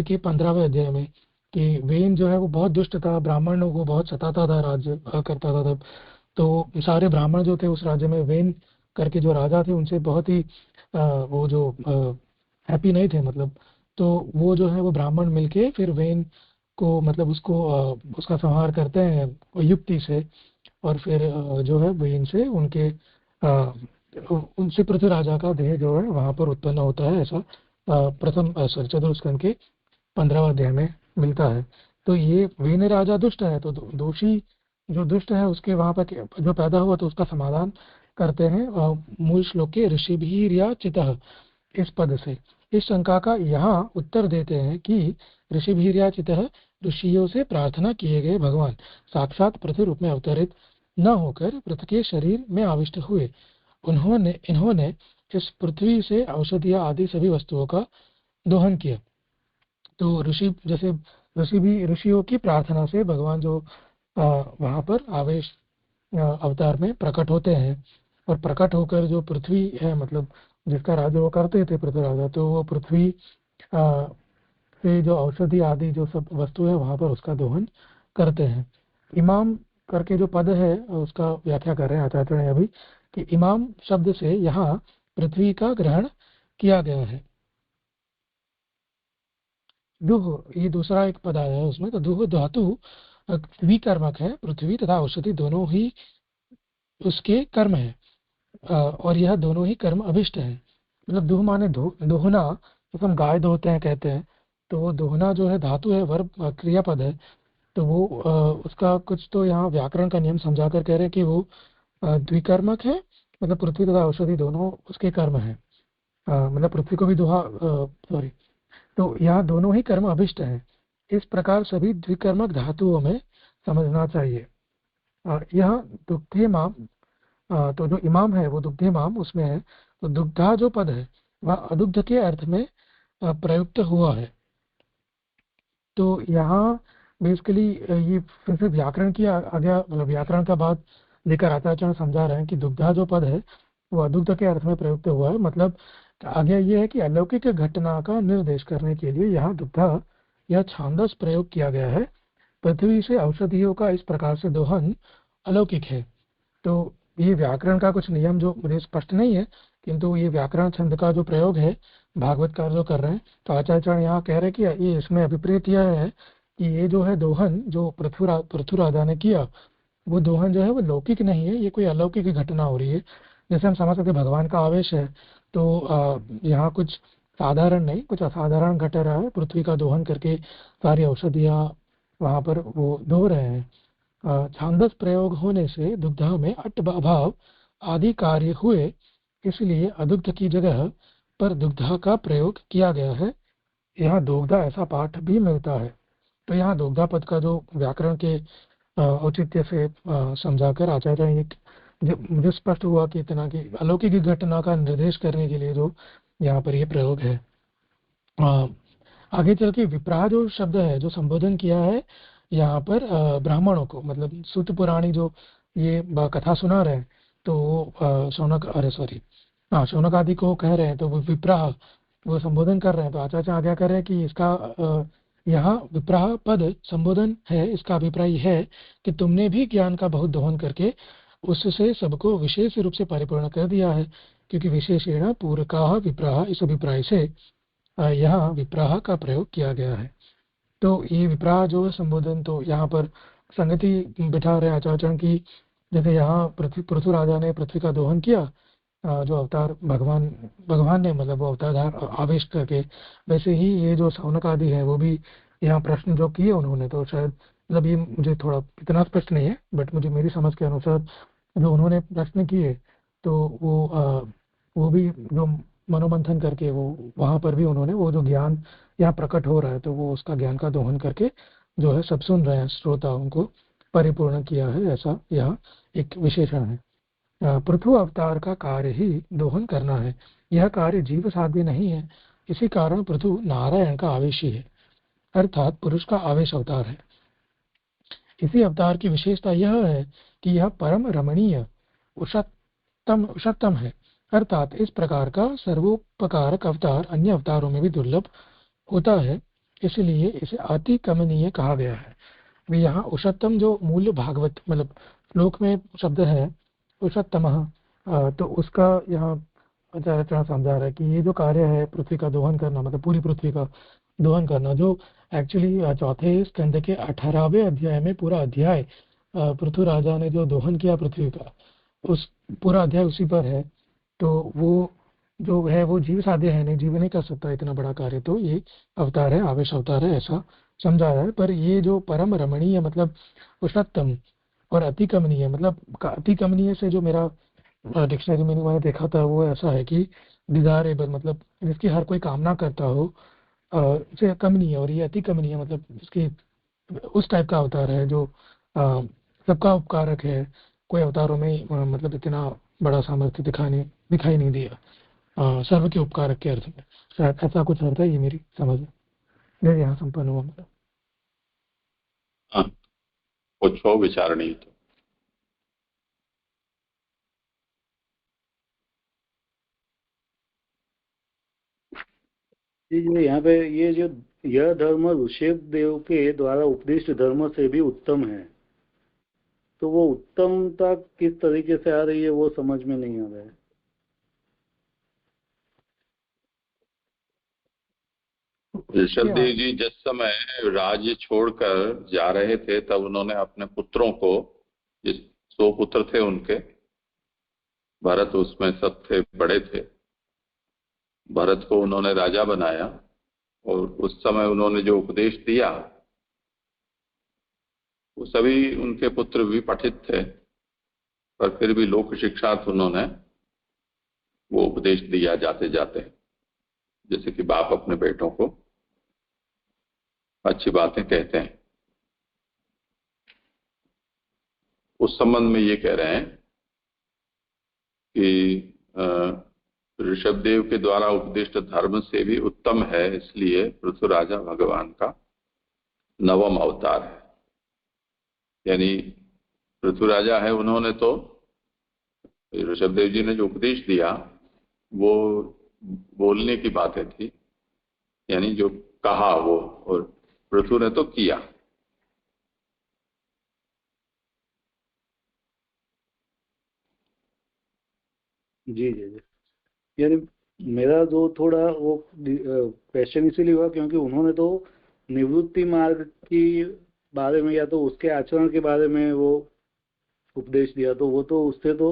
के 15वें अध्याय में, कि वेन जो है वो बहुत दुष्ट था, ब्राह्मणों को बहुत सताता था, राज्य करता था तब। तो सारे ब्राह्मण जो थे उस राज्य में वेन करके जो राजा थे उनसे बहुत ही वो जो हैप्पी नहीं थे, मतलब तो वो जो है वो ब्राह्मण मिलके फिर वेन को, मतलब उसको उसका संहार करते हैं युक्ति से, और फिर जो है वेन से उनसे पृथ्वी राजा का देह जो है वहां पर उत्पन्न होता है, ऐसा प्रथम चतुर्थ स्कंद के 15वें अध्याय में मिलता है। तो ये वेन राजा दुष्ट है, तो दोषी जो दुष्ट है उसके वहां पर जो पैदा हुआ तो उसका समाधान करते हैं मूल श्लोक के ऋषिभिर्या चितः इस पद से। इस शंका का यहाँ उत्तर देते हैं कि ऋषिभिर्या चितः ऋषियों से प्रार्थना किए गए भगवान साक्षात पृथ्वी रूप में अवतरित न होकर पृथ्वी के शरीर में आविष्ट हुए। इन्होंने इस पृथ्वी से औषधियां आदि सभी वस्तुओं का दोहन किया। तो ऋषि जैसे ऋषियों की प्रार्थना से भगवान जो वहां पर आवेश अवतार में प्रकट होते हैं, और प्रकट होकर जो पृथ्वी है, मतलब जिसका राज्य वो करते थे पृथ्वी राजा, तो वो पृथ्वी से जो औषधि आदि जो सब वस्तु है वहां पर उसका दोहन करते हैं। इमाम करके जो पद है उसका व्याख्या कर रहे हैं आचार्य अभी, कि इमाम शब्द से यहाँ पृथ्वी का ग्रहण किया गया है। दुह, ये दूसरा एक पद आया है उसमें, तो दुह धातु द्विकर्मक है, पृथ्वी तथा औषधि दोनों ही उसके कर्म है, और यह दोनों ही कर्म अभिष्ट है। मतलब दुह माने दोहना, जब हम गाय धोते हैं कहते हैं, तो वो दोहना जो है धातु है, वर्ब क्रियापद है, तो वो उसका कुछ तो यहाँ व्याकरण का नियम समझा कर कह रहे हैं कि वो द्विकर्मक है, मतलब पृथ्वी तथा औषधि दोनों उसके कर्म है, मतलब पृथ्वी को भी तो यहाँ दोनों ही कर्म अभिष्ट है। इस प्रकार सभी द्विकर्मक धातुओं में समझना चाहिए। यह दुग्धेमाम, तो जो इमाम है वो दुग्धेमाम उसमें है, तो दुग्धा जो पद है वह अदुग्ध के अर्थ में प्रयुक्त हुआ है। तो यहाँ बेसिकली ये फिर से व्याकरण की आज्ञा, मतलब व्याकरण का बात लेकर आचार्य समझा रहे हैं कि दुग्धा जो पद है वो अदुग्ध के अर्थ में प्रयुक्त हुआ है। मतलब आज्ञा ये है कि अलौकिक घटना का निर्देश करने के लिए यहाँ दुग्धा यह छांदस प्रयोग किया गया है। पृथ्वी से औषधियों का इस प्रकार से दोहन अलौकिक है। तो ये व्याकरण का कुछ नियम जो मुझे स्पष्ट नहीं है, किंतु ये व्याकरण छंद का जो प्रयोग है भागवतकार जो कर रहे हैं, तो आचार्य यहाँ कह रहे हैं कि ये इसमें अभिप्रेत यह है कि ये जो है दोहन जो पृथ्वी राजा ने किया, वो दोहन जो है वो लौकिक नहीं है, ये कोई अलौकिक घटना हो रही है। जैसे हम समझ सकते भगवान का आवेश है, तो यहाँ कुछ साधारण नहीं, कुछ असाधारण घट रहा है, पृथ्वी का दोहन करके सारी औषधियाँ वहाँ पर वो धो रहे हैं। छांदस प्रयोग होने से दुग्धा में अट अभाव आदि कार्य हुए, इसलिए अदुग्ध की जगह पर दुग्धा का प्रयोग किया गया है। यहाँ दुग्धा ऐसा पाठ भी मिलता है। तो यहाँ दुग्धा पद का जो व्याकरण के औचित्य से समझाकर आचार्य मुझे स्पष्ट हुआ कि इतना की अलौकिक घटना का निर्देश करने के लिए जो यहाँ पर ये प्रयोग है। आगे चल के विप्राह जो शब्द है जो संबोधन किया है यहाँ पर ब्राह्मणों को, मतलब सूत पुराणी जो ये कथा सुना रहे हैं तो वो शौनक, अरे सॉरी, हाँ शौनक आदि को कह रहे हैं, तो वो विप्राह वो संबोधन कर रहे हैं। तो आचार्य आज्ञा कर रहे हैं कि इसका यहाँ विप्राह पद संबोधन है, इसका अभिप्राय है कि तुमने भी ज्ञान का बहुत दोहन करके उससे सबको विशेष रूप से परिपूर्ण कर दिया है, क्योंकि विशेषेण पूरका विप्राह, इस अभिप्राय से यहाँ विप्राह का प्रयोग किया गया है। तो ये विप्राह जो है संबोधन, तो यहाँ पर संगति बिठा रहे आचार्य की, जैसे यहाँ पृथु राजा ने पृथ्वी का दोहन किया, जो अवतार भगवान ने मतलब वो अवतार आवेश करके, वैसे ही ये जो शौनक आदि है वो भी यहाँ प्रश्न जो किए उन्होंने, तो शायद मतलब ये मुझे थोड़ा इतना स्पष्ट नहीं है, बट मुझे मेरी समझ के अनुसार जो उन्होंने प्रश्न किए तो वो भी जो मनोमंथन करके वो वहां पर भी उन्होंने वो जो ज्ञान यहाँ प्रकट हो रहा है तो वो उसका ज्ञान का दोहन करके जो है सब सुन रहे हैं श्रोता उनको परिपूर्ण किया है, ऐसा यहाँ एक विशेषण है। पृथु अवतार का कार्य ही दोहन करना है, यह कार्य जीव साध्य नहीं है, इसी कारण पृथु नारायण का आवेश ही है, अर्थात पुरुष का आवेश अवतार है। इसी अवतार की विशेषता यह है कि यह परम रमणीय उषत्तम है, अर्थात इस प्रकार का सर्वोपकारक अवतार अन्य अवतारों में भी दुर्लभ होता है, इसलिए इसे अति कमनीय कहा गया है। वे यहाँ उषत्तम जो मूल भागवत मतलब श्लोक में शब्द है उषत्तम, तो उसका यहाँ आचार्य समझा रहा है कि ये जो कार्य है पृथ्वी का दोहन करना, मतलब पूरी पृथ्वी का दोहन करना, जो एक्चुअली चौथे स्कंद के 18वें अध्याय में पूरा अध्याय पृथु राजा ने जो दोहन किया पृथ्वी का, उस पूरा अध्याय उसी पर है। तो वो जो है वो जीव साध्य है नहीं, जीव नहीं कर सकता इतना बड़ा कार्य, तो ये अवतार है, आवेश अवतार है, ऐसा समझा रहा है। पर ये जो परम रमणीय मतलब उष्णतम और अति कमनीय, मतलब अति कमनीय से जो मेरा डिक्शनरी में मैंने देखा था वो ऐसा है कि डिजायरेबल, मतलब जिसकी हर कोई कामना करता हो, से कमनीय, और ये अति कमनीय मतलब इसकी उस टाइप का अवतार है जो सबका उपकारक है। कोई अवतारों में मतलब इतना बड़ा सामर्थ्य दिखाई नहीं दिया सर्व के उपकारक के अर्थ में, शायद ऐसा कुछ अर्थ है, ये मेरी समझ है। यहाँ संपन्न हुआ मतलब कुछ विचार नहीं तो जो यहाँ पे ये जो यह धर्म ऋषभ देव के द्वारा उपदिष्ट धर्म से भी उत्तम है, तो वो उत्तमता किस तरीके से आ रही है वो समझ में नहीं आ रहा है। ऋषभदेव जी जिस समय राज्य छोड़कर जा रहे थे तब उन्होंने अपने पुत्रों को, जिस 100 पुत्र थे उनके, भरत उसमें सबसे बड़े थे, भरत को उन्होंने राजा बनाया और उस समय उन्होंने जो उपदेश दिया वो सभी उनके पुत्र भी पठित थे, पर फिर भी लोक शिक्षार्थ उन्होंने वो उपदेश दिया जाते जाते, जैसे कि बाप अपने बेटों को अच्छी बातें कहते हैं। उस संबंध में ये कह रहे हैं कि ऋषभदेव के द्वारा उपदिष्ट धर्म से भी उत्तम है, इसलिए पृथु राजा भगवान का 9वां अवतार है। यानी पृथु राजा है, उन्होंने तो ऋषभदेव जी ने जो उपदेश दिया वो बोलने की बातें थी, यानी जो कहा वो, और पृथु ने तो किया। जी जी जी, यानी मेरा जो थोड़ा वो क्वेश्चन इसीलिए हुआ क्योंकि उन्होंने तो निवृत्ति मार्ग की बारे में या तो उसके आचरण के बारे में वो उपदेश दिया, तो वो तो उससे तो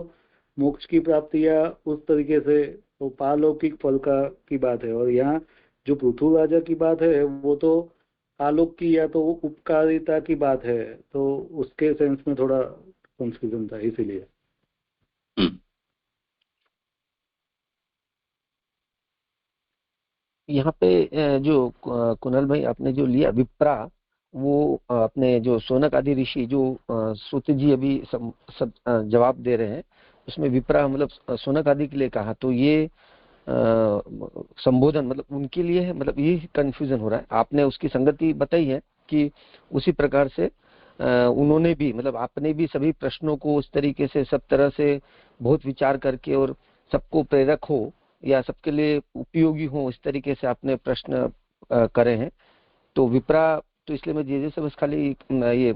मोक्ष की प्राप्ति या उस तरीके से तो पारलौकिक फल की बात है, और यहाँ जो पृथु राजा की बात है वो तो आलोक की या तो उपकारिता की बात है, तो उसके सेंस में थोड़ा कंफ्यूजन था इसीलिए। यहाँ पे जो कुणाल भाई आपने जो लिया विप्रा, वो अपने जो सोनक आदि ऋषि जो सूत जी अभी सब जवाब दे रहे हैं, उसमें विप्रा मतलब सोनक आदि के लिए कहा, तो ये संबोधन मतलब उनके लिए है, मतलब ये कंफ्यूजन हो रहा है। आपने उसकी संगति बताई है कि उसी प्रकार से उन्होंने भी मतलब आपने भी सभी प्रश्नों को उस तरीके से सब तरह से बहुत विचार करके और सबको प्रेरक हो या सबके लिए उपयोगी हो इस तरीके से आपने प्रश्न करे हैं। तो विप्रा, तो इसलिए मैं जैसे बस खाली ये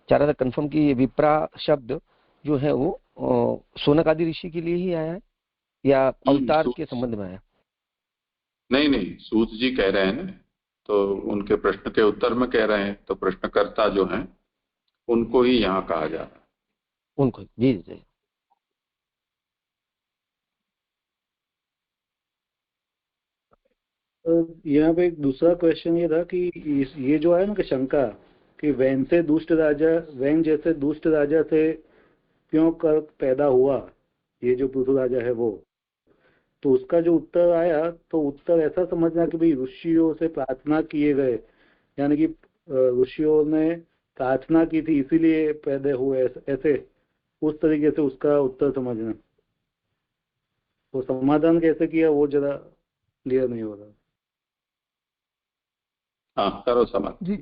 चाह रहा था कंफर्म कि ये विप्रा शब्द जो है वो शौनक आदि ऋषि के लिए ही आया है या अवतार के संबंध में आया? नहीं, सूत जी कह रहे हैं ना, तो उनके प्रश्न के उत्तर में कह रहे हैं, तो प्रश्नकर्ता जो हैं उनको ही यहाँ कहा जा रहा है। उनको जी जी। यहाँ पे एक दूसरा क्वेश्चन ये था कि ये जो है ना कि शंका कि वैन जैसे दुष्ट राजा से क्यों कर पैदा हुआ ये जो पृथु राजा है वो, तो उसका जो उत्तर आया तो उत्तर ऐसा समझना कि भाई ऋषियों से प्रार्थना किए गए, यानी कि ऋषियों ने प्रार्थना की थी इसीलिए पैदा हुए, ऐसे उस तरीके से उसका उत्तर समझना। वो समाधान कैसे किया वो जरा क्लियर नहीं हो रहा। हाँ करो समाधान। जी,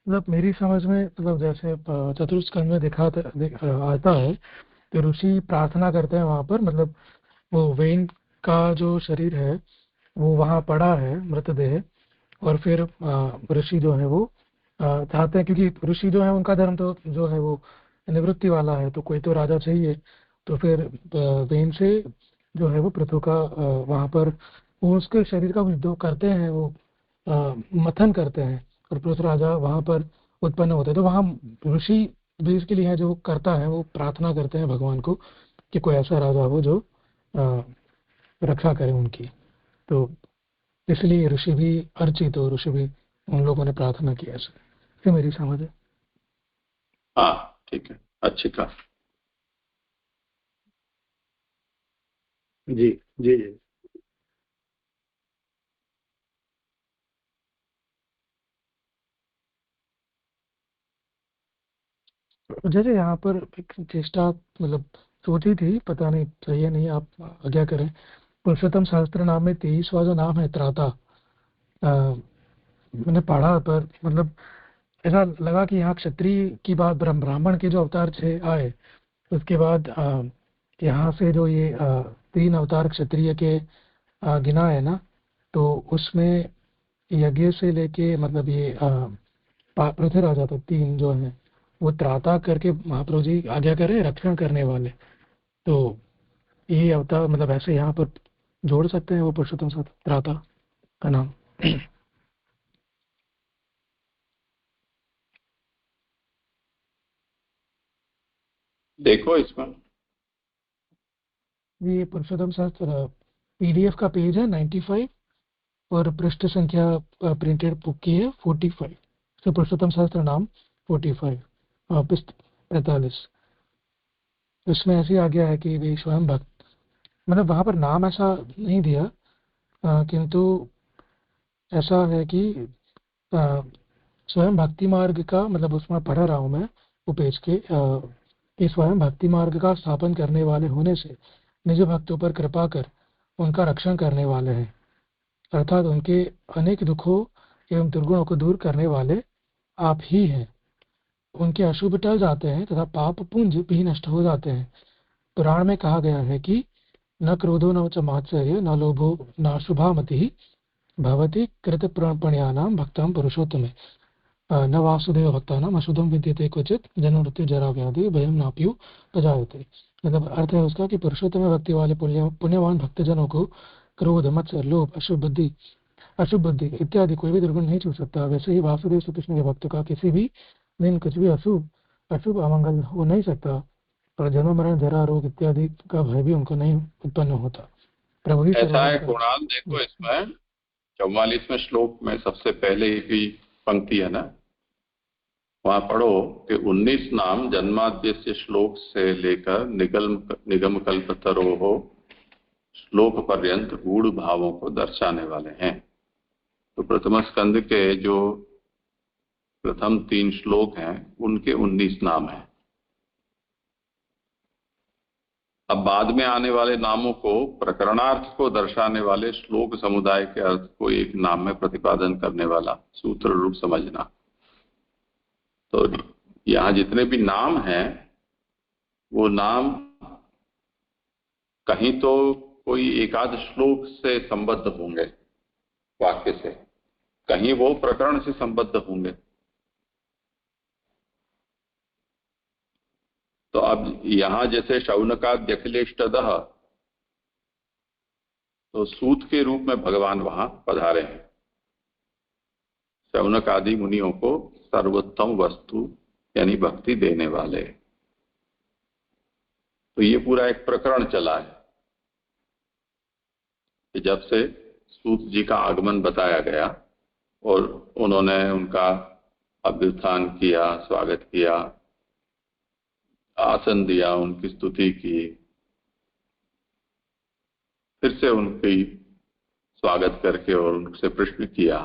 मतलब मेरी समझ में मतलब जैसे चतुर्थ स्कंद में आता है तो ऋषि प्रार्थना करते हैं वहां पर, मतलब वो वेन का जो शरीर है वो वहां पड़ा है मृतदेह, और फिर ऋषि जो है वो चाहते हैं, क्योंकि ऋषि जो है उनका धर्म तो जो है वो निवृत्ति वाला है, तो कोई तो राजा चाहिए। तो फिर वेन से जो है वो पृथु का वहां पर वो उसके शरीर का जो करते हैं वो मथन करते हैं और पृथु राजा वहां पर उत्पन्न होते हैं। तो वहां ऋषि बेसिकली है जो करता है वो प्रार्थना करते हैं भगवान को कि कोई ऐसा राजा हो जो रक्षा करे उनकी। तो इसलिए ऋषि भी अर्चित हो, ऋषि भी उन लोगों ने प्रार्थना की ऐसे, ये मेरी समझ है। हाँ ठीक है, अच्छी कहा। जी जी जी। जैसे यहाँ पर एक चेष्टा मतलब सोची थी, पता नहीं सही है नहीं, आप आज्ञा करें। पुरुषोत्तम सहस्त्र नाम में 23वां जो नाम है त्राता, मैंने पढ़ा पर मतलब ऐसा लगा कि यहाँ क्षत्रिय की बात, ब्राह्मण के जो अवतार थे आए उसके बाद यहाँ से जो ये 3 अवतार क्षत्रिय के गिना है ना, तो उसमें यज्ञ से लेके मतलब ये पृथ्वीराज तक 3 जो है वो त्राता करके महाप्रभु जी आज्ञा करें रक्षण करने वाले। तो ये अवतार मतलब ऐसे यहाँ पर जोड़ सकते हैं वो पुरुषोत्तम साथ त्राता का नाम। देखो इसमें ये पुरुषोत्तम शास्त्र पीडीएफ का पेज है 95 और पृष्ठ संख्या प्रिंटेड बुक की है 45। तो पुरुषोत्तम शास्त्र नाम 45 पृष्ठ 45। इसमें ऐसी आ गया है कि वे स्वयं भक्त, मतलब वहां पर नाम ऐसा नहीं दिया किंतु ऐसा है कि स्वयं भक्ति मार्ग का, मतलब उसमें पढ़ रहा हूँ मैं वो पेज के कि स्वयं भक्ति मार्ग का स्थापन करने वाले होने से निज भक्तों पर कृपा कर उनका रक्षण करने वाले हैं, अर्थात उनके अनेक दुखों एवं दुर्गुणों को दूर करने वाले आप ही हैं। उनके अशुभ टल जाते हैं तथा पाप पुंज भी नष्ट हो जाते हैं। पुराण में कहा गया है कि न क्रोधो न च मात्सर्य न लोभो न शुभामति भवति कृत प्रणयानाम भक्ताम पुरुषोत्तम न वासुदेव भक्तानाम अशुद्धम विद्यते क्वचित जन्म मृत्यु जरा व्याधि भयम नाप्यु प्रजायते। मतलब अर्थ है उसका कि पुरुषोत्तम भक्ति वाले पुण्यवान भक्तजनों को क्रोध मत्सर लोभ अशुभ बुद्धि इत्यादि कोई भी दुर्गुण नहीं छू सकता। वैसे ही वासुदेव श्री कृष्ण के भक्त का किसी भी दिन कुछ भी अशुभ अमंगल हो नहीं सकता और जन्म मरण जरा रोग इत्यादि का भय भी उनको नहीं उत्पन्न होता। प्रभु ही ऐसा है कुणाल, देखो इसमें 44वें श्लोक में सबसे पहले की पंक्ति है ना, वहां पढ़ो कि 19 नाम जन्माद्यस्य श्लोक से लेकर निगम कल्पतरो हो श्लोक पर्यंत गूढ़ भावों को दर्शाने वाले हैं। तो प्रथम स्कंद के जो प्रथम 3 श्लोक हैं उनके 19 नाम हैं। अब बाद में आने वाले नामों को प्रकरणार्थ को दर्शाने वाले श्लोक समुदाय के अर्थ को एक नाम में प्रतिपादन करने वाला सूत्र रूप समझना। तो यहाँ जितने भी नाम हैं वो नाम कहीं तो कोई एकाध श्लोक से संबद्ध होंगे वाक्य से, कहीं वो प्रकरण से संबद्ध होंगे। तो अब यहां जैसे शौनकाद्यखिलेष्टदः, तो सूत के रूप में भगवान वहां पधारे हैं, शौनक आदि मुनियों को सर्वोत्तम वस्तु यानी भक्ति देने वाले। तो ये पूरा एक प्रकरण चला है कि जब से सूत जी का आगमन बताया गया और उन्होंने उनका अभ्युत्थान किया, स्वागत किया, आसन दिया, उनकी स्तुति की, फिर से उनकी स्वागत करके और उनसे प्रश्न किया।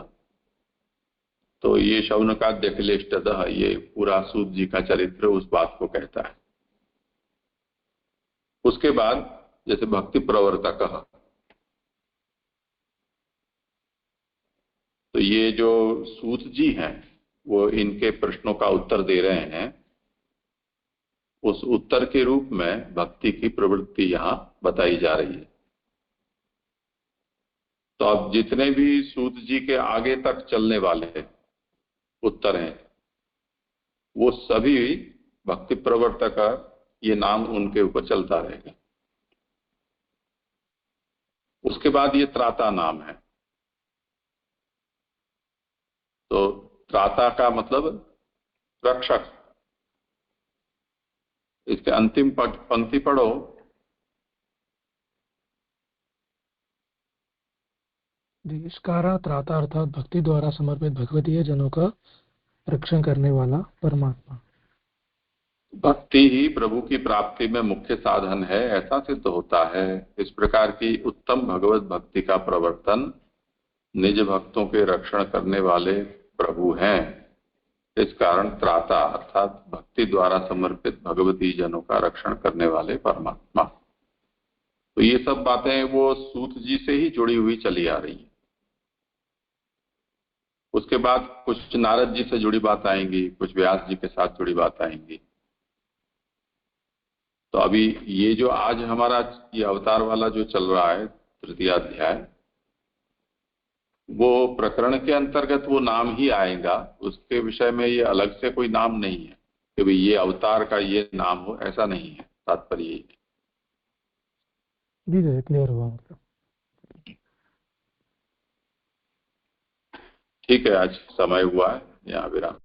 तो ये शौनकाद्यखिलेष्टदः, ये पूरा सूत जी का चरित्र उस बात को कहता है। उसके बाद जैसे भक्ति प्रवर्तक, तो ये जो सूत जी हैं वो इनके प्रश्नों का उत्तर दे रहे हैं, उस उत्तर के रूप में भक्ति की प्रवृत्ति यहां बताई जा रही है। तो अब जितने भी सूत जी के आगे तक चलने वाले उत्तर हैं वो सभी भक्ति प्रवर्तक, ये नाम उनके ऊपर चलता रहेगा। उसके बाद ये त्राता नाम है। तो त्राता का मतलब रक्षक। इसके अंतिम पंक्ति पढ़ो। इसकारा त्राता अर्थात भक्ति द्वारा समर्पित भगवतीय जनों का रक्षण करने वाला परमात्मा। भक्ति ही प्रभु की प्राप्ति में मुख्य साधन है, ऐसा सिद्ध होता है। इस प्रकार की उत्तम भगवत भक्ति का प्रवर्तन निज भक्तों के रक्षण करने वाले प्रभु हैं। इस कारण त्राता अर्थात भक्ति द्वारा समर्पित भगवती जनों का रक्षण करने वाले परमात्मा। तो ये सब बातें वो सूत जी से ही जुड़ी हुई चली आ रही है। उसके बाद कुछ नारद जी से जुड़ी बात आएंगी, कुछ व्यास जी के साथ जुड़ी बात आएंगी। तो अभी ये जो आज हमारा ये अवतार वाला जो चल रहा है तृतीय अध्याय, वो प्रकरण के अंतर्गत वो नाम ही आएगा। उसके विषय में ये अलग से कोई नाम नहीं है कि भाई ये अवतार का ये नाम हो, ऐसा नहीं है। तात्पर्य यही है। क्लियर हुआ मतलब। ठीक है, आज समय हुआ है, यहाँ विराम।